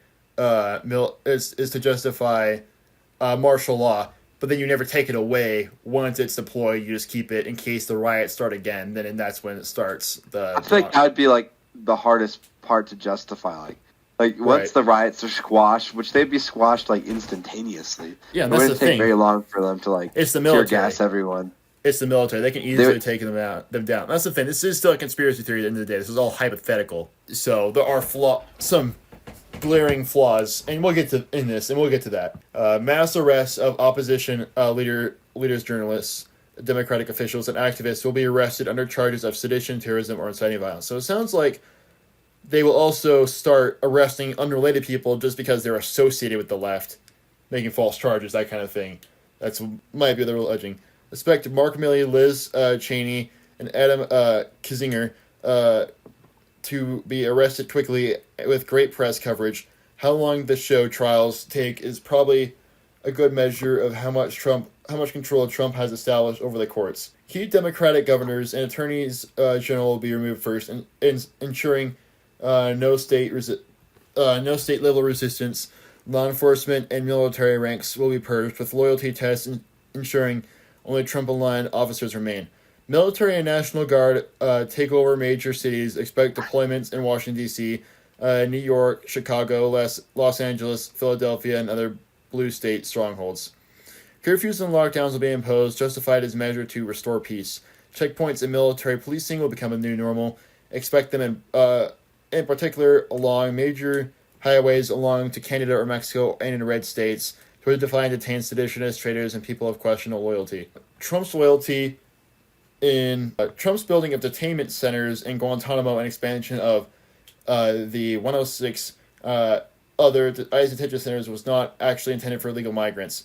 martial law, but then you never take it away once it's deployed. You just keep it in case the riots start again. Then that's when it starts. I think that would be the hardest part to justify. Once the riots are squashed, which they'd be squashed instantaneously. Yeah, it that's wouldn't take very long for them to it's the military. Tear gas everyone. It's the military. They can easily take them down. That's the thing. This is still a conspiracy theory at the end of the day. This is all hypothetical. So there are some glaring flaws, and we'll get to that. Mass arrests of opposition leaders, journalists, Democratic officials, and activists will be arrested under charges of sedition, terrorism, or inciting violence. So it sounds like they will also start arresting unrelated people just because they're associated with the left, making false charges, that kind of thing. That's might be the real edging. Expect Mark Milley, Liz Cheney, and Adam Kinzinger to be arrested quickly with great press coverage. How long the show trials take is probably a good measure of how much Trump how much control Trump has established over the courts. Key Democratic governors and attorneys general will be removed first, ensuring no state level resistance. Law enforcement and military ranks will be purged, with loyalty tests ensuring only Trump-aligned officers remain. Military and National Guard take over major cities. Expect deployments in Washington, D.C., New York, Chicago, Los Angeles, Philadelphia, and other blue state strongholds. Curfews and lockdowns will be imposed, justified as measure to restore peace. Checkpoints and military policing will become a new normal. Expect them in particular along major highways along to Canada or Mexico and in red states to identify and detain seditionists, traitors, and people of questionable loyalty. Trump's loyalty in Trump's building of detainment centers in Guantanamo and expansion of the 106 other ICE detention centers was not actually intended for illegal migrants.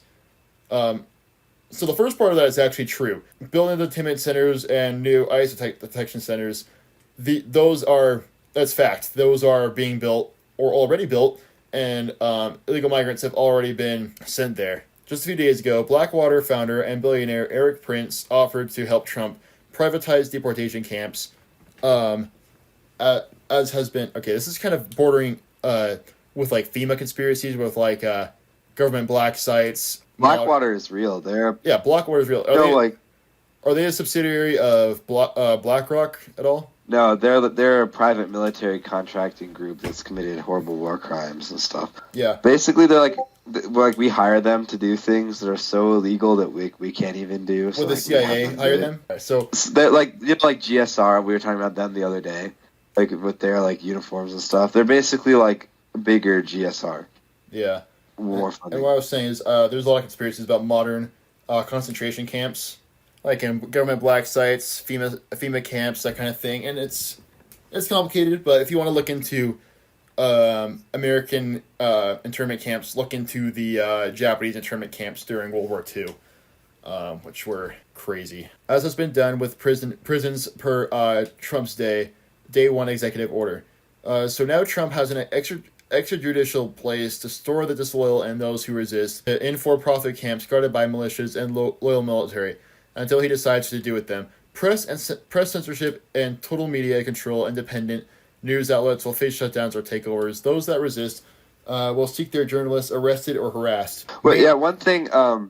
So the first part of that is actually true. Building detainment centers and new ICE detection centers, that's fact. Those are being built or already built, and illegal migrants have already been sent there. Just a few days ago, Blackwater founder and billionaire Eric Prince offered to help Trump privatize deportation camps, as has been... Okay, this is kind of bordering with, like, FEMA conspiracies, with, like, government black sites. Blackwater is real. Blackwater is real. Are they a subsidiary of BlackRock at all? No, they're a private military contracting group that's committed horrible war crimes and stuff. Yeah. Basically, they're like we hire them to do things that are so illegal that we can't even do. So the CIA hire them? So they're like GSR. We were talking about them the other day, like with their like uniforms and stuff. They're basically like bigger GSR. Yeah. War funding. And what I was saying is, there's a lot of conspiracies about modern concentration camps, like in government black sites, FEMA camps, that kind of thing. And it's complicated, but if you want to look into American internment camps, look into the Japanese internment camps during World War II, which were crazy. As has been done with prisons per Trump's day one executive order. So now Trump has an extrajudicial place to store the disloyal and those who resist in for-profit camps guarded by militias and loyal military until he decides to do with them. Press censorship and total media control independent news outlets will face shutdowns or takeovers. Those that resist will seek their journalists arrested or harassed. Well, yeah, one thing I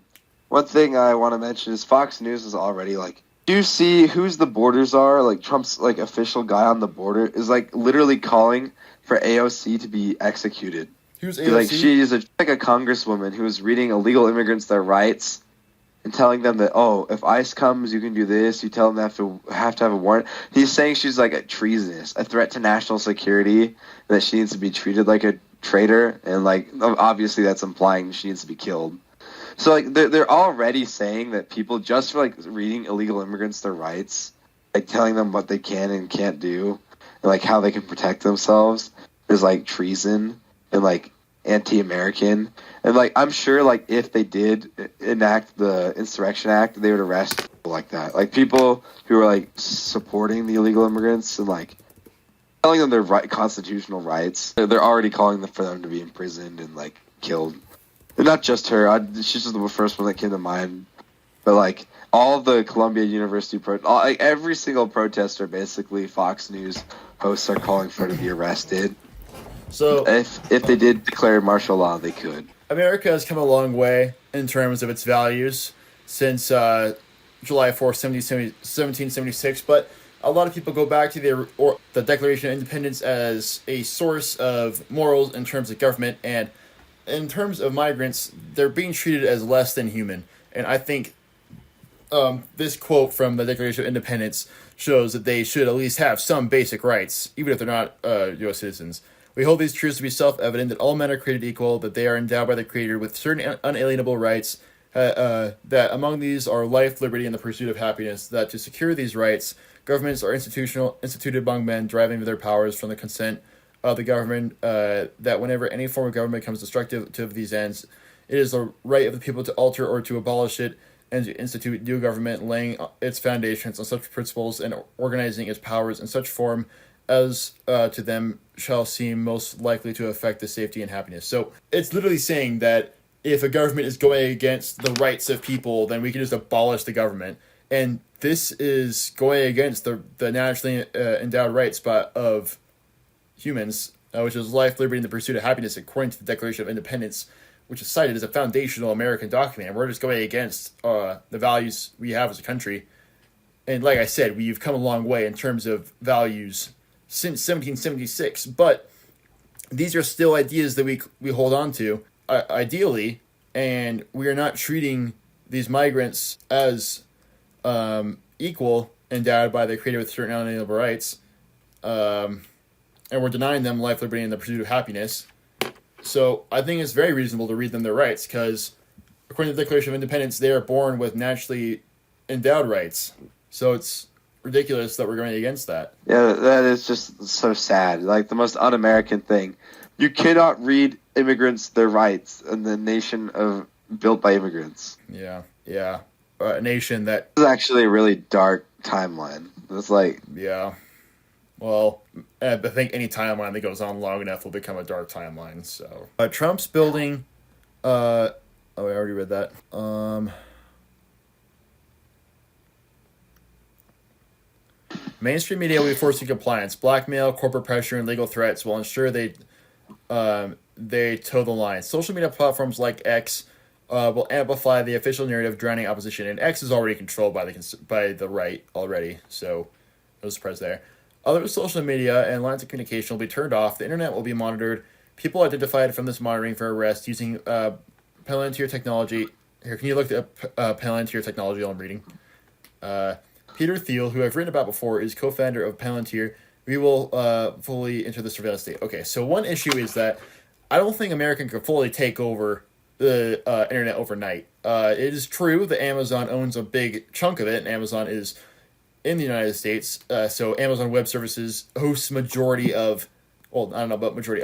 want to mention is Fox News is already like, do you see who's the borders are? Like Trump's like official guy on the border is like literally calling for AOC to be executed. Who's AOC? Like she is a congresswoman who is reading illegal immigrants their rights and telling them that, oh, if ICE comes, you can do this. You tell them they have to have a warrant. He's saying she's like a treasonous, a threat to national security, that she needs to be treated like a traitor, and like obviously that's implying she needs to be killed. So like they're already saying that people just for like reading illegal immigrants their rights, like telling them what they can and can't do, and like how they can protect themselves, is like treason and like anti-American. And like I'm sure like if they did enact the Insurrection Act, they would arrest people like that, like people who are like supporting the illegal immigrants and like telling them their constitutional rights. They're already calling for them to be imprisoned and like killed. And not just her. She's just the first one that came to mind. But like all of the Columbia University like every single protester, basically Fox News hosts are calling for her to be arrested. So if they did declare martial law, they could. America has come a long way in terms of its values since July 4th, 1776, but a lot of people go back to the Declaration of Independence as a source of morals in terms of government, and in terms of migrants, they're being treated as less than human. And I think this quote from the Declaration of Independence shows that they should at least have some basic rights, even if they're not U.S. citizens. We hold these truths to be self-evident, that all men are created equal, that they are endowed by the Creator with certain unalienable rights, that among these are life, liberty, and the pursuit of happiness, that to secure these rights, governments are instituted among men, deriving their powers from the consent of the government, that whenever any form of government becomes destructive to these ends, it is the right of the people to alter or to abolish it, and to institute new government, laying its foundations on such principles and organizing its powers in such form as to them shall seem most likely to affect the safety and happiness. So it's literally saying that if a government is going against the rights of people, then we can just abolish the government. And this is going against the naturally endowed rights of humans, which is life, liberty, and the pursuit of happiness, according to the Declaration of Independence, which is cited as a foundational American document. And we're just going against the values we have as a country. And like I said, we've come a long way in terms of values since 1776. But these are still ideas that we hold on to, ideally, and we are not treating these migrants as equal, endowed by the Creator with certain unalienable rights, and we're denying them life, liberty, and the pursuit of happiness. So I think it's very reasonable to read them their rights, because according to the Declaration of Independence, they are born with naturally endowed rights. So it's ridiculous that we're going against that. Yeah, that is just so sad. Like, the most un-American thing. You cannot read immigrants their rights in the nation built by immigrants. Yeah. A nation that... This is actually a really dark timeline. It's like... Yeah. Well, I think any timeline that goes on long enough will become a dark timeline, so... Trump's building... I already read that. Mainstream media will be forced to compliance. Blackmail, corporate pressure, and legal threats will ensure they toe the line. Social media platforms like X will amplify the official narrative, drowning opposition. And X is already controlled by the right already, so no surprise there. Other social media and lines of communication will be turned off. The internet will be monitored. People identified from this monitoring for arrest using palantir technology. Here, can you look at palantir technology I'm reading? Peter Thiel, who I've written about before, is co-founder of Palantir. We will fully enter the surveillance state. Okay, so one issue is that I don't think America can fully take over the internet overnight. It is true that Amazon owns a big chunk of it, and Amazon is in the United States. So Amazon Web Services hosts a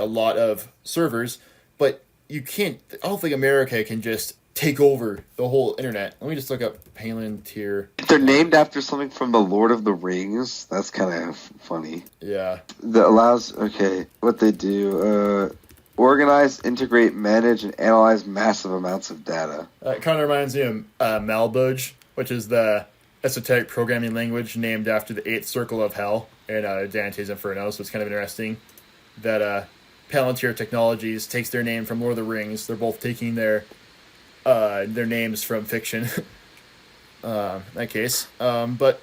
lot of servers, but you can't, I don't think America can just take over the whole internet. Let me just look up Palantir. They're named after something from the Lord of the Rings. That's kind of funny. Yeah. That allows, what they do, organize, integrate, manage, and analyze massive amounts of data. It kind of reminds me of Malbuge, which is the esoteric programming language named after the eighth circle of hell in Dante's Inferno. So it's kind of interesting that Palantir Technologies takes their name from Lord of the Rings. They're both taking their names from fiction. In that case. But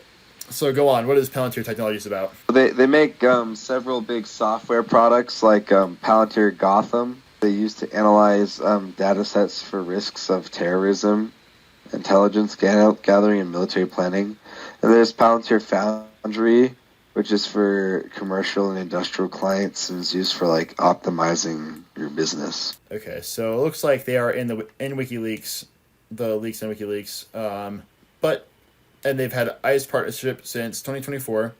so go on. What is Palantir Technologies about? They make several big software products like Palantir Gotham. They use to analyze data sets for risks of terrorism, intelligence gathering, and military planning. And there's Palantir Foundry, which is for commercial and industrial clients and is used for like optimizing your business. Okay, so it looks like they are in WikiLeaks, the leaks in WikiLeaks. And they've had ICE partnership since 2024.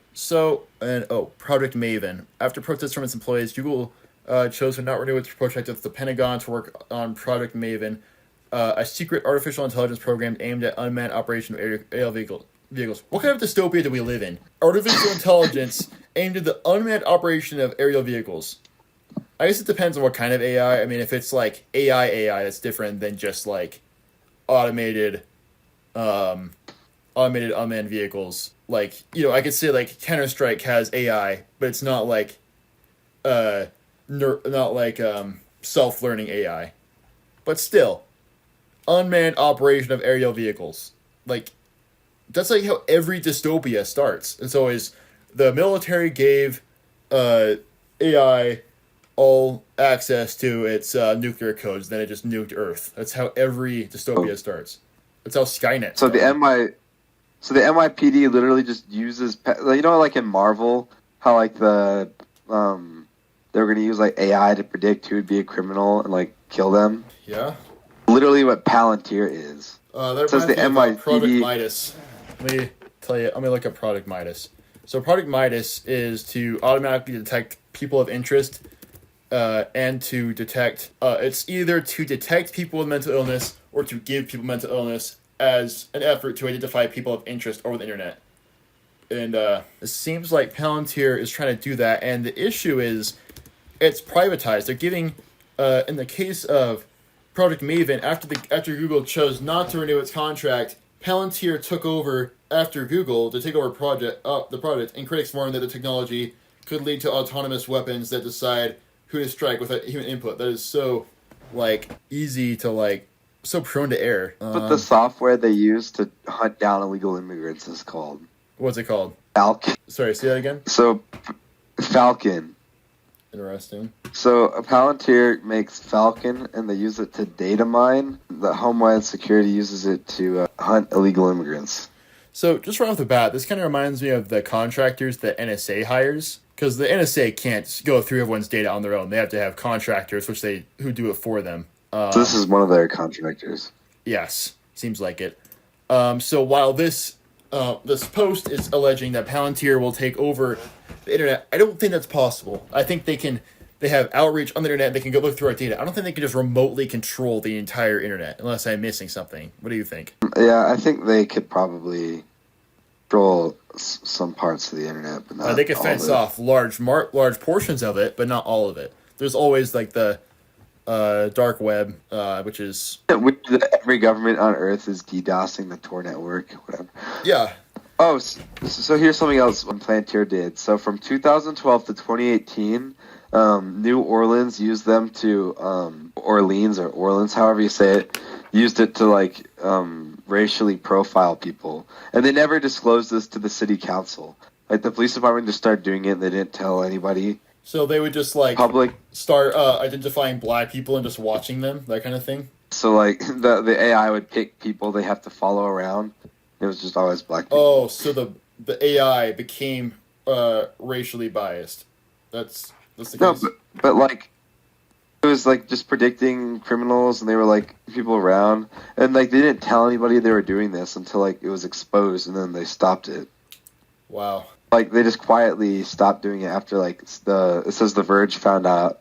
Project Maven. After protests from its employees, Google chose to not renew its project with the Pentagon to work on Project Maven, a secret artificial intelligence program aimed at unmanned operation of aerial vehicles. What kind of dystopia do we live in? Artificial intelligence aimed at the unmanned operation of aerial vehicles. I guess it depends on what kind of AI. I mean, if it's like AI, that's different than just like automated unmanned vehicles. Like, I could say like Counter-Strike has AI, but it's not like self-learning AI. But still, unmanned operation of aerial vehicles. Like, that's like how every dystopia starts. It's always the military gave AI all access to its nuclear codes, then it just nuked Earth. That's how every dystopia starts. That's how Skynet started. So the NYPD literally just uses, like in Marvel, how like they were gonna use like AI to predict who would be a criminal and like kill them. Yeah. Literally what Palantir is. That says the NYPD. Product Midas. Let me tell you. Let me look up Product Midas. So Product Midas is to automatically detect people of interest, and to detect. It's either to detect people with mental illness or to give people mental illness as an effort to identify people of interest over the internet. And it seems like Palantir is trying to do that, and the issue is it's privatized. They're giving, in the case of Project Maven, after Google chose not to renew its contract, Palantir took over after Google to take over the project, and critics warned that the technology could lead to autonomous weapons that decide who to strike without human input. That is so, easy to, so prone to error. But the software they use to hunt down illegal immigrants is called... What's it called? Falcon. Sorry, say that again? So, Falcon. Interesting. So, a Palantir makes Falcon, and they use it to data mine. The Homeland Security uses it to hunt illegal immigrants. So, just right off the bat, this kind of reminds me of the contractors that NSA hires. Because the NSA can't go through everyone's data on their own. They have to have contractors, who do it for them. So this is one of their contractors. Yes, seems like it. So while this post is alleging that Palantir will take over the internet, I don't think that's possible. I think they have outreach on the internet, they can go look through our data. I don't think they can just remotely control the entire internet, unless I'm missing something. What do you think? Yeah, I think they could probably control some parts of the internet, but not they could all fence of it. off large portions of it, but not all of it. There's always the dark web, which is... Every government on Earth is DDoSing the Tor network, whatever. Yeah. Oh, so here's something else Palantir did. So from 2012 to 2018, New Orleans used them to... Orleans, however you say it, used it to, racially profile people. And they never disclosed this to the city council. The police department just started doing it, and they didn't tell anybody. So they would just, Public... start identifying black people and just watching them, that kind of thing? So, the AI would pick people they have to follow around. It was just always black people. Oh, so the AI became racially biased. That's the case? No, but it was, just predicting criminals, and they were, people around. And, they didn't tell anybody they were doing this until, it was exposed, and then they stopped it. Wow. They just quietly stopped doing it after, it says The Verge found out,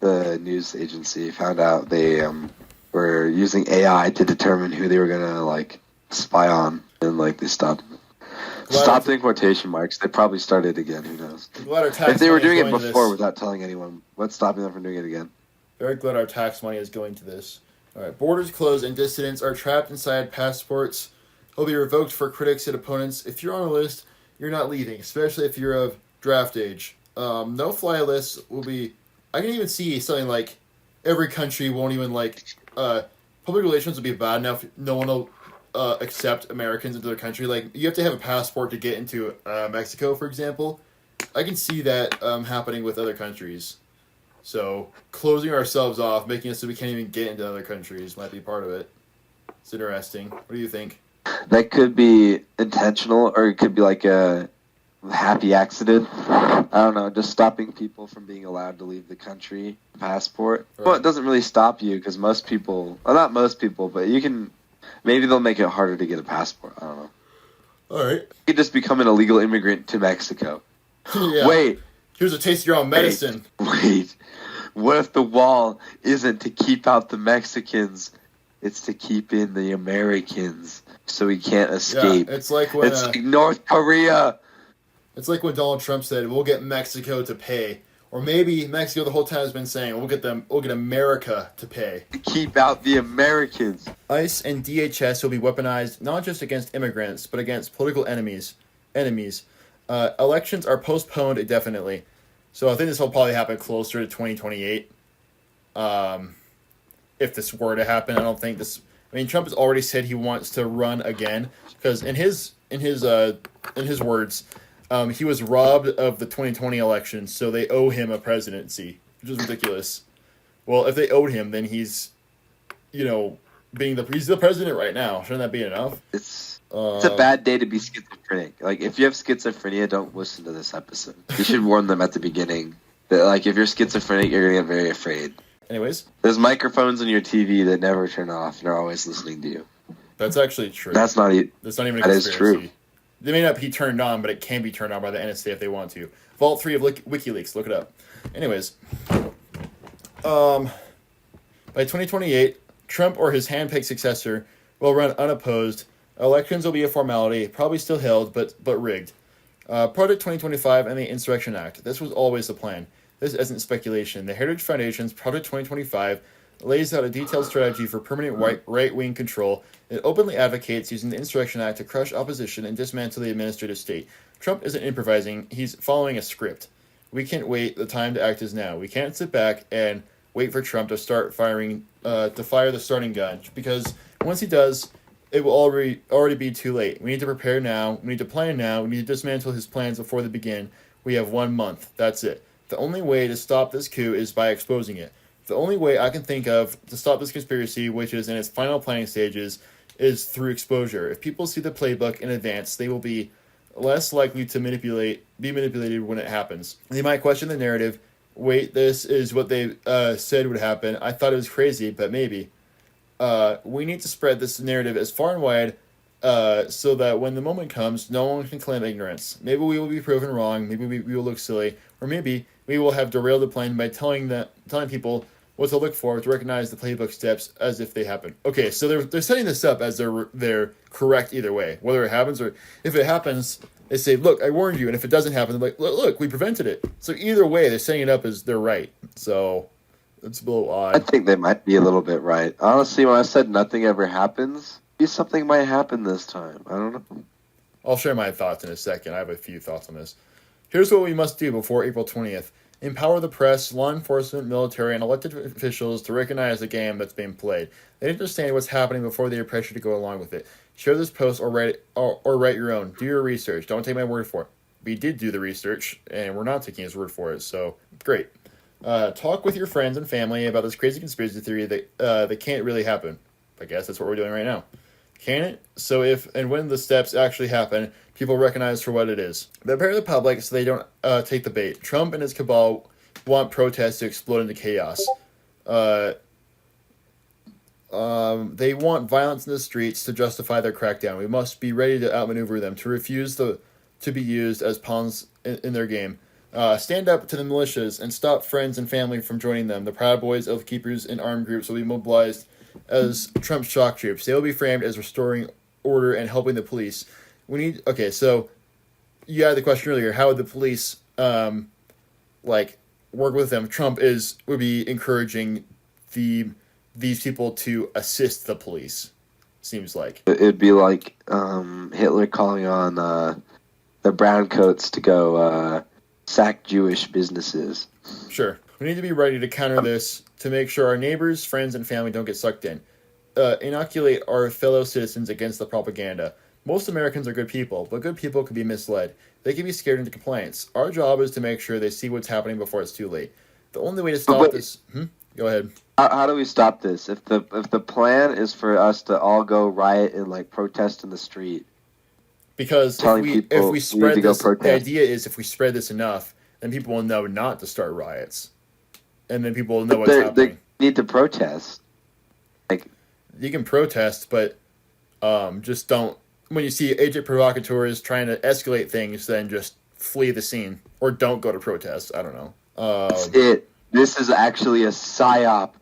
the news agency found out they were using AI to determine who they were going to, spy on. And, they stopped. Stopped in quotation marks. They probably started again. Who knows? If they were doing it before without telling anyone, what's stopping them from doing it again? Very glad our tax money is going to this. All right. Borders closed and dissidents are trapped inside passports. Will be revoked for critics and opponents. If you're on a list, you're not leaving, especially if you're of draft age. No-fly lists will be... I can even see something like every country won't even public relations will be bad enough. No one will accept Americans into their country. You have to have a passport to get into Mexico, for example. I can see that happening with other countries. So closing ourselves off, making it so we can't even get into other countries might be part of it. It's interesting. What do you think? That could be intentional, or it could be a happy accident. I don't know, just stopping people from being allowed to leave the country. Passport. Right. Well, it doesn't really stop you, because most people... Well, not most people, but you can... Maybe they'll make it harder to get a passport. I don't know. All right. You could just become an illegal immigrant to Mexico. Yeah. Wait. Here's a taste of your own medicine. Wait. What if the wall isn't to keep out the Mexicans? It's to keep in the Americans, so we can't escape. Yeah, it's like when... It's like North Korea. It's like when Donald Trump said, we'll get Mexico to pay. Or maybe Mexico the whole time has been saying, we'll get America to pay. Keep out the Americans. ICE and DHS will be weaponized not just against immigrants, but against political enemies. Elections are postponed indefinitely. So I think this will probably happen closer to 2028. If this were to happen, I don't think this... I mean, Trump has already said he wants to run again, because in his words... he was robbed of the 2020 election, so they owe him a presidency, which is ridiculous. Well, if they owed him, then he's the president right now. Shouldn't that be enough? It's a bad day to be schizophrenic. If you have schizophrenia, don't listen to this episode. You should warn them at the beginning that, if you're schizophrenic, you're gonna get very afraid. Anyways, there's microphones on your TV that never turn off, and they're always listening to you. That's actually true. That's not even a conspiracy. That is true. They may not be turned on, but it can be turned on by the NSA if they want to. Vault 3 of WikiLeaks. Look it up. Anyways. By 2028, Trump or his hand-picked successor will run unopposed. Elections will be a formality, probably still held, but rigged. Project 2025 and the Insurrection Act. This was always the plan. This isn't speculation. The Heritage Foundation's Project 2025 lays out a detailed strategy for permanent right-wing control. It openly advocates using the Insurrection Act to crush opposition and dismantle the administrative state. Trump isn't improvising, he's following a script. We can't wait, the time to act is now. We can't sit back and wait for Trump to start fire the starting gun, because once he does, it will already be too late. We need to prepare now, we need to plan now, we need to dismantle his plans before they begin. We have 1 month, that's it. The only way to stop this coup is by exposing it. The only way I can think of to stop this conspiracy, which is in its final planning stages, is through exposure. If people see the playbook in advance, they will be less likely to be manipulated when it happens. They might question the narrative. Wait, this is what they said would happen. I thought it was crazy, but maybe. We need to spread this narrative as far and wide so that when the moment comes, no one can claim ignorance. Maybe we will be proven wrong. Maybe we will look silly. Or maybe we will have derailed the plan by telling people what to look for to recognize the playbook steps as if they happen. Okay, so they're setting this up as they're correct either way. Whether it happens or if it happens, they say, look, I warned you. And if it doesn't happen, they're like, look, we prevented it. So either way, they're setting it up as they're right. So it's a little odd. I think they might be a little bit right. Honestly, when I said nothing ever happens, maybe something might happen this time. I don't know. I'll share my thoughts in a second. I have a few thoughts on this. Here's what we must do before April 20th. Empower the press, law enforcement, military, and elected officials to recognize the game that's being played. They understand what's happening before they are pressured to go along with it. Share this post or write your own. Do your research. Don't take my word for it. We did do the research, and we're not taking his word for it, so great. Talk with your friends and family about this crazy conspiracy theory that can't really happen. I guess that's what we're doing right now. Can it? So if and when the steps actually happen, people recognize for what it is. Prepare the public so they don't take the bait. Trump and his cabal want protests to explode into chaos. They want violence in the streets to justify their crackdown. We must be ready to outmaneuver them, to refuse to be used as pawns in their game. Stand up to the militias and stop friends and family from joining them. The Proud Boys, Oath Keepers, and armed groups will be mobilized as Trump's shock troops. They will be framed as restoring order and helping the police. Okay, so you had the question earlier, how would the police work with them? Trump would be encouraging these people to assist the police, seems like. It'd be like Hitler calling on the browncoats to go sack Jewish businesses. Sure. We need to be ready to counter this to make sure our neighbors, friends, and family don't get sucked in. Inoculate our fellow citizens against the propaganda. Most Americans are good people, but good people can be misled. They can be scared into compliance. Our job is to make sure they see what's happening before it's too late. The only way to stop this... Go ahead. How do we stop this? If the plan is for us to all go riot and protest in the street, because if we spread this, the idea is if we spread this enough, then people will know not to start riots, and then people will know what's happening. They need to protest. You can protest, but just don't. When you see agent provocateurs trying to escalate things, then just flee the scene or don't go to protests. I don't know. That's it. This is actually a psyop.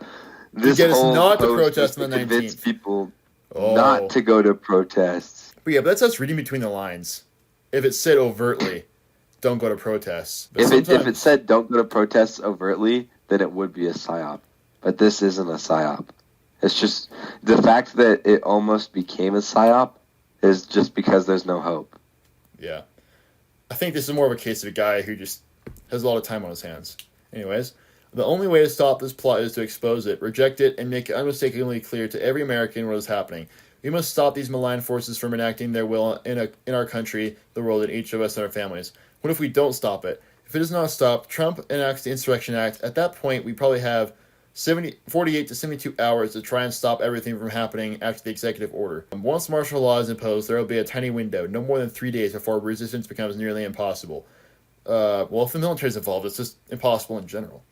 This to get us not to protest on the 19th. Convince people not to go to protests. But yeah, but that's us reading between the lines. If it said overtly, don't go to protests. But if it said don't go to protests overtly, then it would be a psyop. But this isn't a psyop. It's just the fact that it almost became a psyop is just because there's no hope. Yeah. I think this is more of a case of a guy who just has a lot of time on his hands. Anyways, the only way to stop this plot is to expose it, reject it, and make it unmistakably clear to every American what is happening. We must stop these malign forces from enacting their will in our country, the world, and each of us and our families. What if we don't stop it? If it is not stopped, Trump enacts the Insurrection Act. At that point, we probably have 48 to 72 hours to try and stop everything from happening after the executive order. Once martial law is imposed, there will be a tiny window, no more than 3 days before resistance becomes nearly impossible. Well, if the military is involved, it's just impossible in general.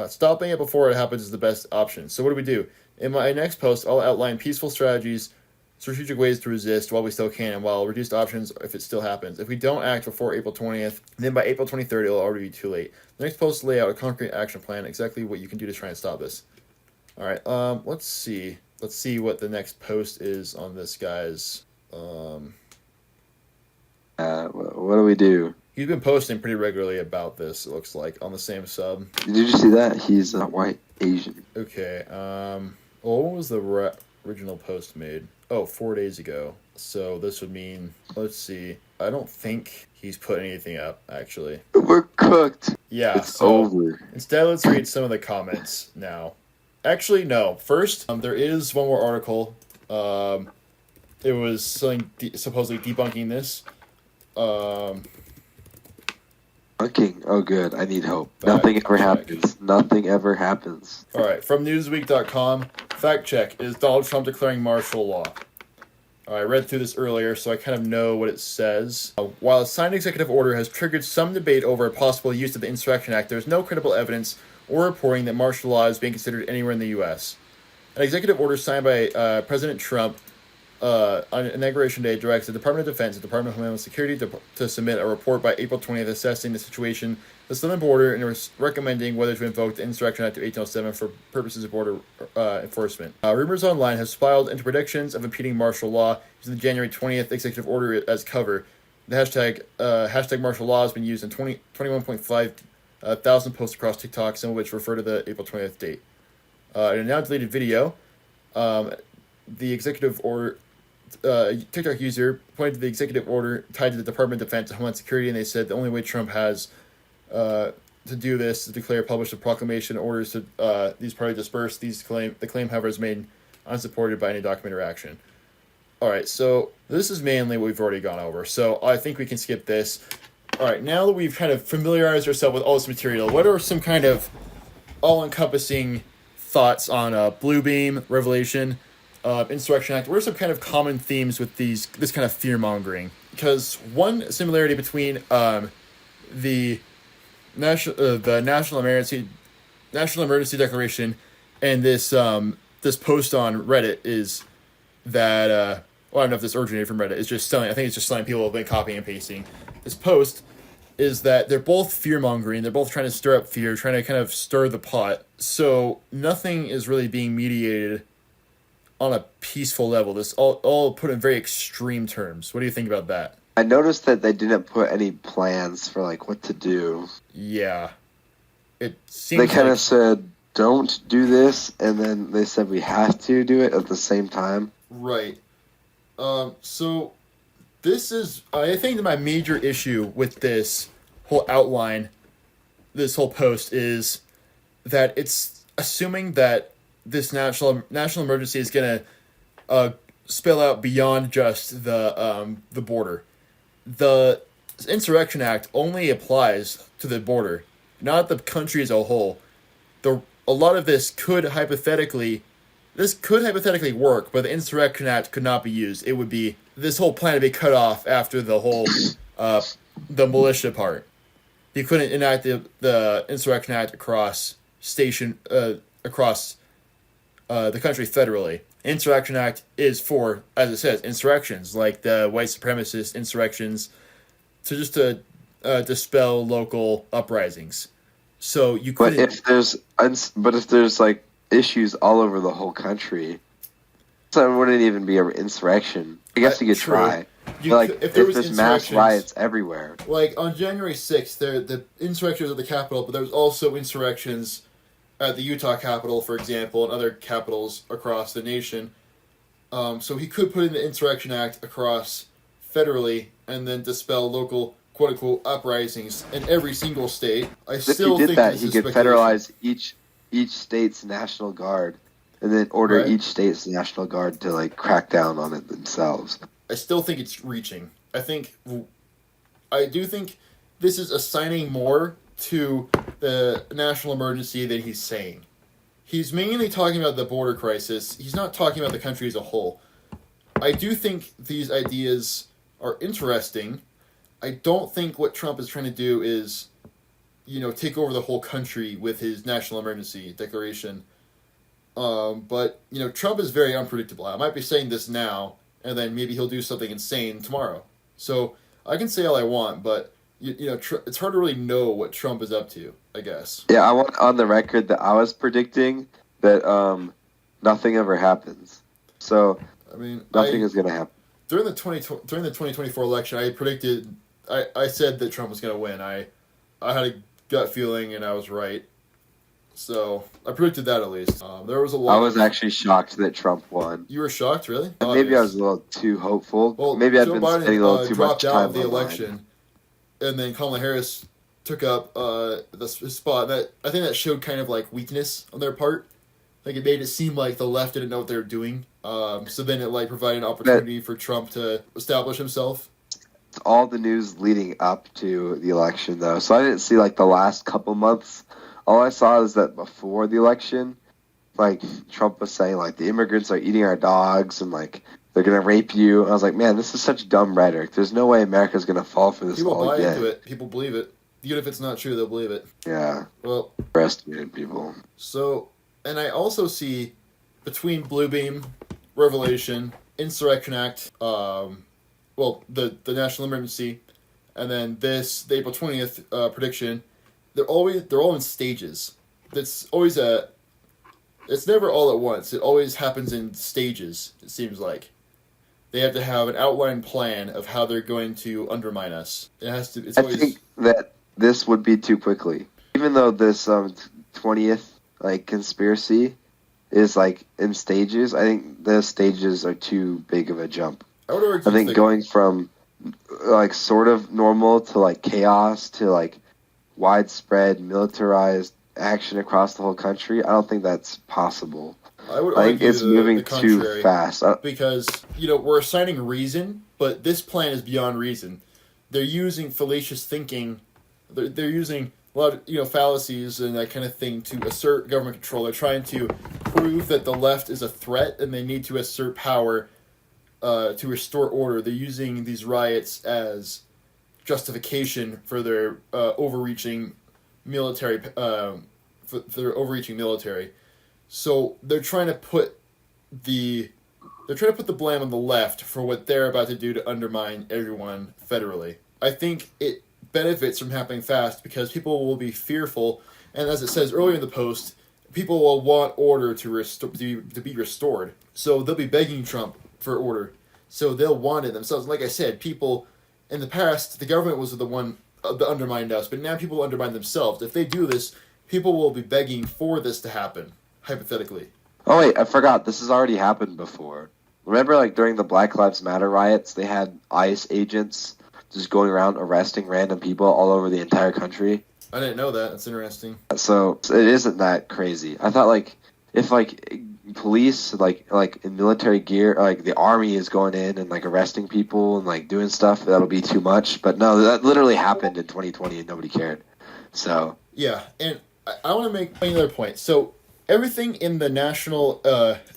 Stopping it before it happens is the best option. So what do? In my next post, I'll outline peaceful strategic ways to resist while we still can, and while reduced options if it still happens. If we don't act before April 20th, then by April 23rd, it'll already be too late. The next post lay out a concrete action plan, exactly what you can do to try and stop this. All right, let's see. Let's see what the next post is on this, guys. What do we do? He's been posting pretty regularly about this, it looks like, on the same sub. Did you see that? He's white Asian. Okay, well, when was the original post made? Oh, 4 days ago. So this would mean, let's see, I don't think he's put anything up, actually. We're cooked. Yeah, It's so over. instead, let's read some of the comments now. Actually, no. First, there is one more article. It was something supposedly debunking this. Debunking. Oh, good. I need hope. Fact Nothing ever check. happens. Nothing ever happens. All right, from Newsweek.com, fact check, is Donald Trump declaring martial law? All right, I read through this earlier, so I kind of know what it says. While a signed executive order has triggered some debate over a possible use of the Insurrection Act, there is no credible evidence or reporting that martial law is being considered anywhere in the U.S. An executive order signed by President Trump on Inauguration Day directs the Department of Defense and Department of Homeland Security to submit a report by April 20th assessing the situation the southern border and recommending whether to invoke the Insurrection Act of 1807 for purposes of border enforcement. Rumors online have spiraled into predictions of impeding martial law using the January 20th executive order as cover. The hashtag martial law has been used in 21.5 thousand posts across TikTok, some of which refer to the April 20th date. In a now deleted video, the executive order TikTok user pointed to the executive order tied to the Department of Defense and Homeland Security, and they said the only way Trump has to do this is declare, publish a proclamation, orders to these parties disperse. The claim, however, is made unsupported by any document or action. All right, so this is mainly what we've already gone over, so I think we can skip this. All right, now that we've kind of familiarized ourselves with all this material, what are some kind of all-encompassing thoughts on Bluebeam, Revelation, Insurrection Act? What are some kind of common themes with this kind of fear-mongering? Because one similarity between the National Emergency Declaration and this post on Reddit is that well, I don't know if this originated from Reddit. It's just selling. I think it's just selling people have been copying and pasting. This post is that they're both fear-mongering. They're both trying to stir up fear, trying to kind of stir the pot. So nothing is really being mediated on a peaceful level. This all put in very extreme terms. What do you think about that? I noticed that they didn't put any plans for like what to do. Yeah, it seems they kind of like, said don't do this, and then they said we have to do it at the same time. right. So this is, I think that my major issue with this whole outline, this whole post, is that it's assuming that this national emergency is going to spill out beyond just the border. The Insurrection Act only applies to the border, not the country as a whole. A lot of this could hypothetically work, but the Insurrection Act could not be used. It would be, this whole plan would be cut off after the whole the militia part. You couldn't enact the Insurrection Act across the country federally. Insurrection Act is for, as it says, insurrections, like the white supremacist insurrections, to dispel local uprisings. So you couldn't. But if there's like issues all over the whole country, so it wouldn't even be an insurrection. I guess you could True. try. If there's mass riots everywhere. Like on January 6th, the insurrections at the Capitol, but there was also insurrections at the Utah Capitol, for example, and other capitals across the nation. So he could put in the Insurrection Act across federally and then dispel local quote-unquote uprisings in every single state. If he did that, he could federalize each state's National Guard and then order each state's National Guard to like crack down on it themselves. I still think it's reaching. I do think this is assigning more to the national emergency than he's saying. He's mainly talking about the border crisis. He's not talking about the country as a whole. I do think these ideas are interesting. I don't think what Trump is trying to do is, take over the whole country with his national emergency declaration. But Trump is very unpredictable. I might be saying this now, and then maybe he'll do something insane tomorrow. So I can say all I want, but it's hard to really know what Trump is up to, I guess. Yeah, I want on the record that I was predicting that nothing ever happens. So nothing is going to happen. During the 2024 election, I predicted I said that Trump was going to win. I had a gut feeling, and I was right. So I predicted that at least. There was a lot. I was actually shocked that Trump won. You were shocked, really? Maybe I was a little too hopeful. Well, maybe I'd Joe been Biden, spending a little too much dropped out time of the online. election, and then Kamala Harris took up the spot. That I think that showed kind of like weakness on their part. Like it made it seem like the left didn't know what they were doing. So then it like provided an opportunity for Trump to establish himself. All the news leading up to the election, though, so I didn't see like the last couple months. All I saw is that before the election, like Trump was saying, like the immigrants are eating our dogs and like they're gonna rape you. I was like, man, this is such dumb rhetoric. There's no way America's gonna fall for this. People all buy again. into it. People believe it. Even if it's not true, they'll believe it. Yeah. Well, Underestimated people. So, and I also see between Bluebeam, Revelation, Insurrection Act, the national emergency, and then the April 20th prediction. They're all in stages. It's never all at once. It always happens in stages. It seems like they have to have an outline plan of how they're going to undermine us. It has to. I think that this would be too quickly. Even though this 20th like conspiracy is like in stages, I think the stages are too big of a jump. I think going from like sort of normal to like chaos to like widespread militarized action across the whole country, I don't think that's possible. I think it's moving too fast. Because, we're assigning reason, but this plan is beyond reason. They're using fallacious thinking. They're using a lot of, fallacies and that kind of thing to assert government control. They're trying to prove that the left is a threat and they need to assert power to restore order. They're using these riots as justification for their overreaching military. So they're trying to put the blame on the left for what they're about to do to undermine everyone federally. I think it benefits from happening fast because people will be fearful, and as it says earlier in the post, people will want order to be restored. So they'll be begging Trump for order. So they'll want it themselves. Like I said, people in the past, the government was the one that undermined us, but now people will undermine themselves. If they do this, people will be begging for this to happen, hypothetically. Oh wait, I forgot. This has already happened before. Remember, like during the Black Lives Matter riots, they had ICE agents just going around arresting random people all over the entire country. I didn't know that. That's interesting. So it isn't that crazy. I thought like if like police like in military gear, like the army is going in and like arresting people and like doing stuff, that'll be too much. But no, that literally happened in 2020 and nobody cared. So yeah, and I want to make another point. So everything in the national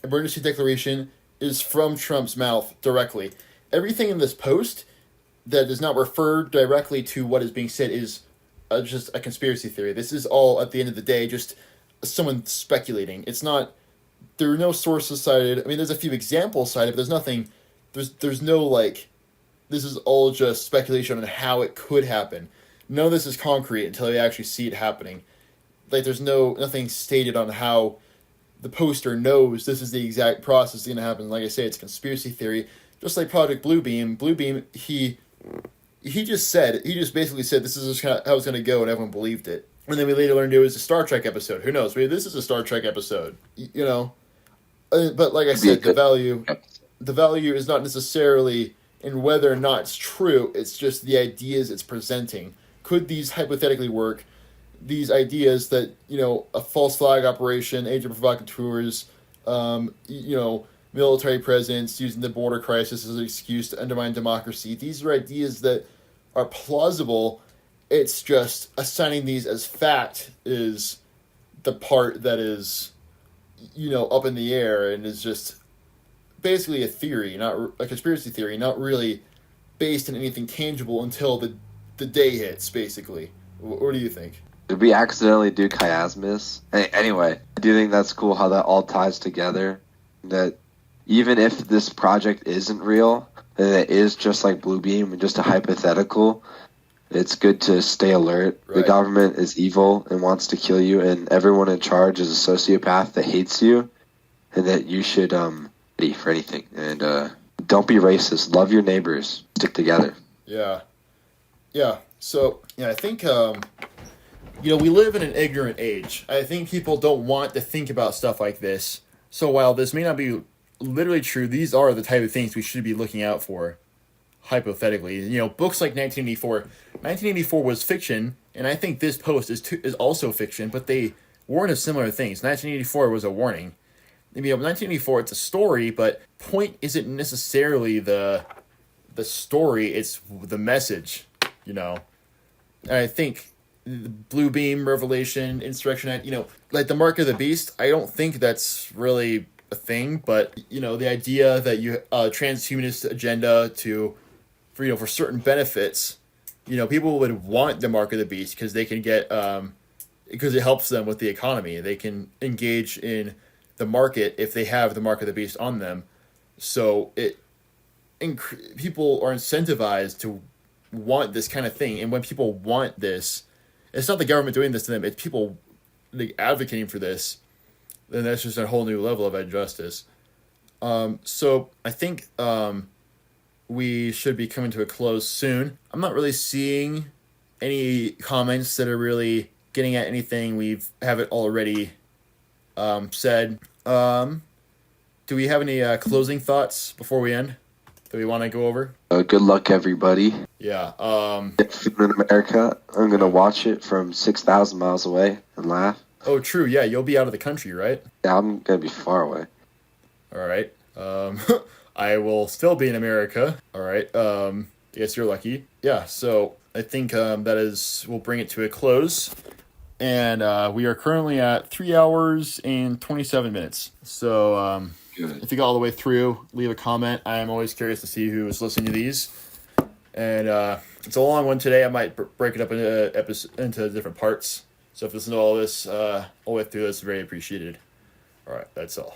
emergency declaration is from Trump's mouth directly. Everything in this post that does not refer directly to what is being said is just a conspiracy theory. This is all, at the end of the day, just someone speculating. It's not. There are no sources cited. I mean, there's a few examples cited, but there's nothing. There's no like. This is all just speculation on how it could happen. None of this is concrete until you actually see it happening. Like, there's nothing stated on how the poster knows this is the exact process that's going to happen. Like I say, it's a conspiracy theory. Just like Project Bluebeam. Bluebeam, he just basically said this is how it's going to go, and everyone believed it. And then we later learned it was a Star Trek episode. Who knows? Maybe this is a Star Trek episode. But like I said, the value is not necessarily in whether or not it's true. It's just the ideas it's presenting. Could these hypothetically work? These ideas that, a false flag operation, agent provocateurs, military presence, using the border crisis as an excuse to undermine democracy. These are ideas that are plausible. It's just assigning these as fact is the part that is, up in the air and is just basically a theory, not a conspiracy theory, not really based in anything tangible until the day hits, basically. What do you think? Did we accidentally do chiasmus? Anyway, I do think that's cool how that all ties together. That even if this project isn't real, and it is just like Bluebeam and just a hypothetical, it's good to stay alert. Right. The government is evil and wants to kill you, and everyone in charge is a sociopath that hates you, and that you should be for anything. And don't be racist. Love your neighbors. Stick together. Yeah. Yeah. So yeah, I think we live in an ignorant age. I think people don't want to think about stuff like this. So while this may not be literally true, these are the type of things we should be looking out for. Hypothetically, books like 1984. 1984 was fiction, and I think this post is also fiction, but they warn of similar things. 1984 was a warning. 1984, it's a story, but point isn't necessarily the story, it's the message, And I think the Blue Beam, Revelation, Insurrection Act, like the Mark of the Beast, I don't think that's really a thing, but, the idea that you, transhumanist agenda for certain benefits, people would want the Mark of the Beast because they can get, because it helps them with the economy. They can engage in the market if they have the Mark of the Beast on them. So people are incentivized to want this kind of thing. And when people want this, it's not the government doing this to them, it's people advocating for this. Then that's just a whole new level of injustice. So I think we should be coming to a close soon. I'm not really seeing any comments that are really getting at anything. We have it already said. Do we have any closing thoughts before we end that we want to go over? Good luck, everybody. Yeah. If you're in America, I'm going to watch it from 6,000 miles away and laugh. Oh, true. Yeah, you'll be out of the country, right? Yeah, I'm going to be far away. All right. I will still be in America. All right. I guess you're lucky. Yeah, so I think we'll bring it to a close. And we are currently at 3 hours and 27 minutes. So Good. if you got all the way through, leave a comment. I am always curious to see who is listening to these. And it's a long one today. I might break it up into different parts. So if you listen to all this all the way through, that's very appreciated. All right, that's all.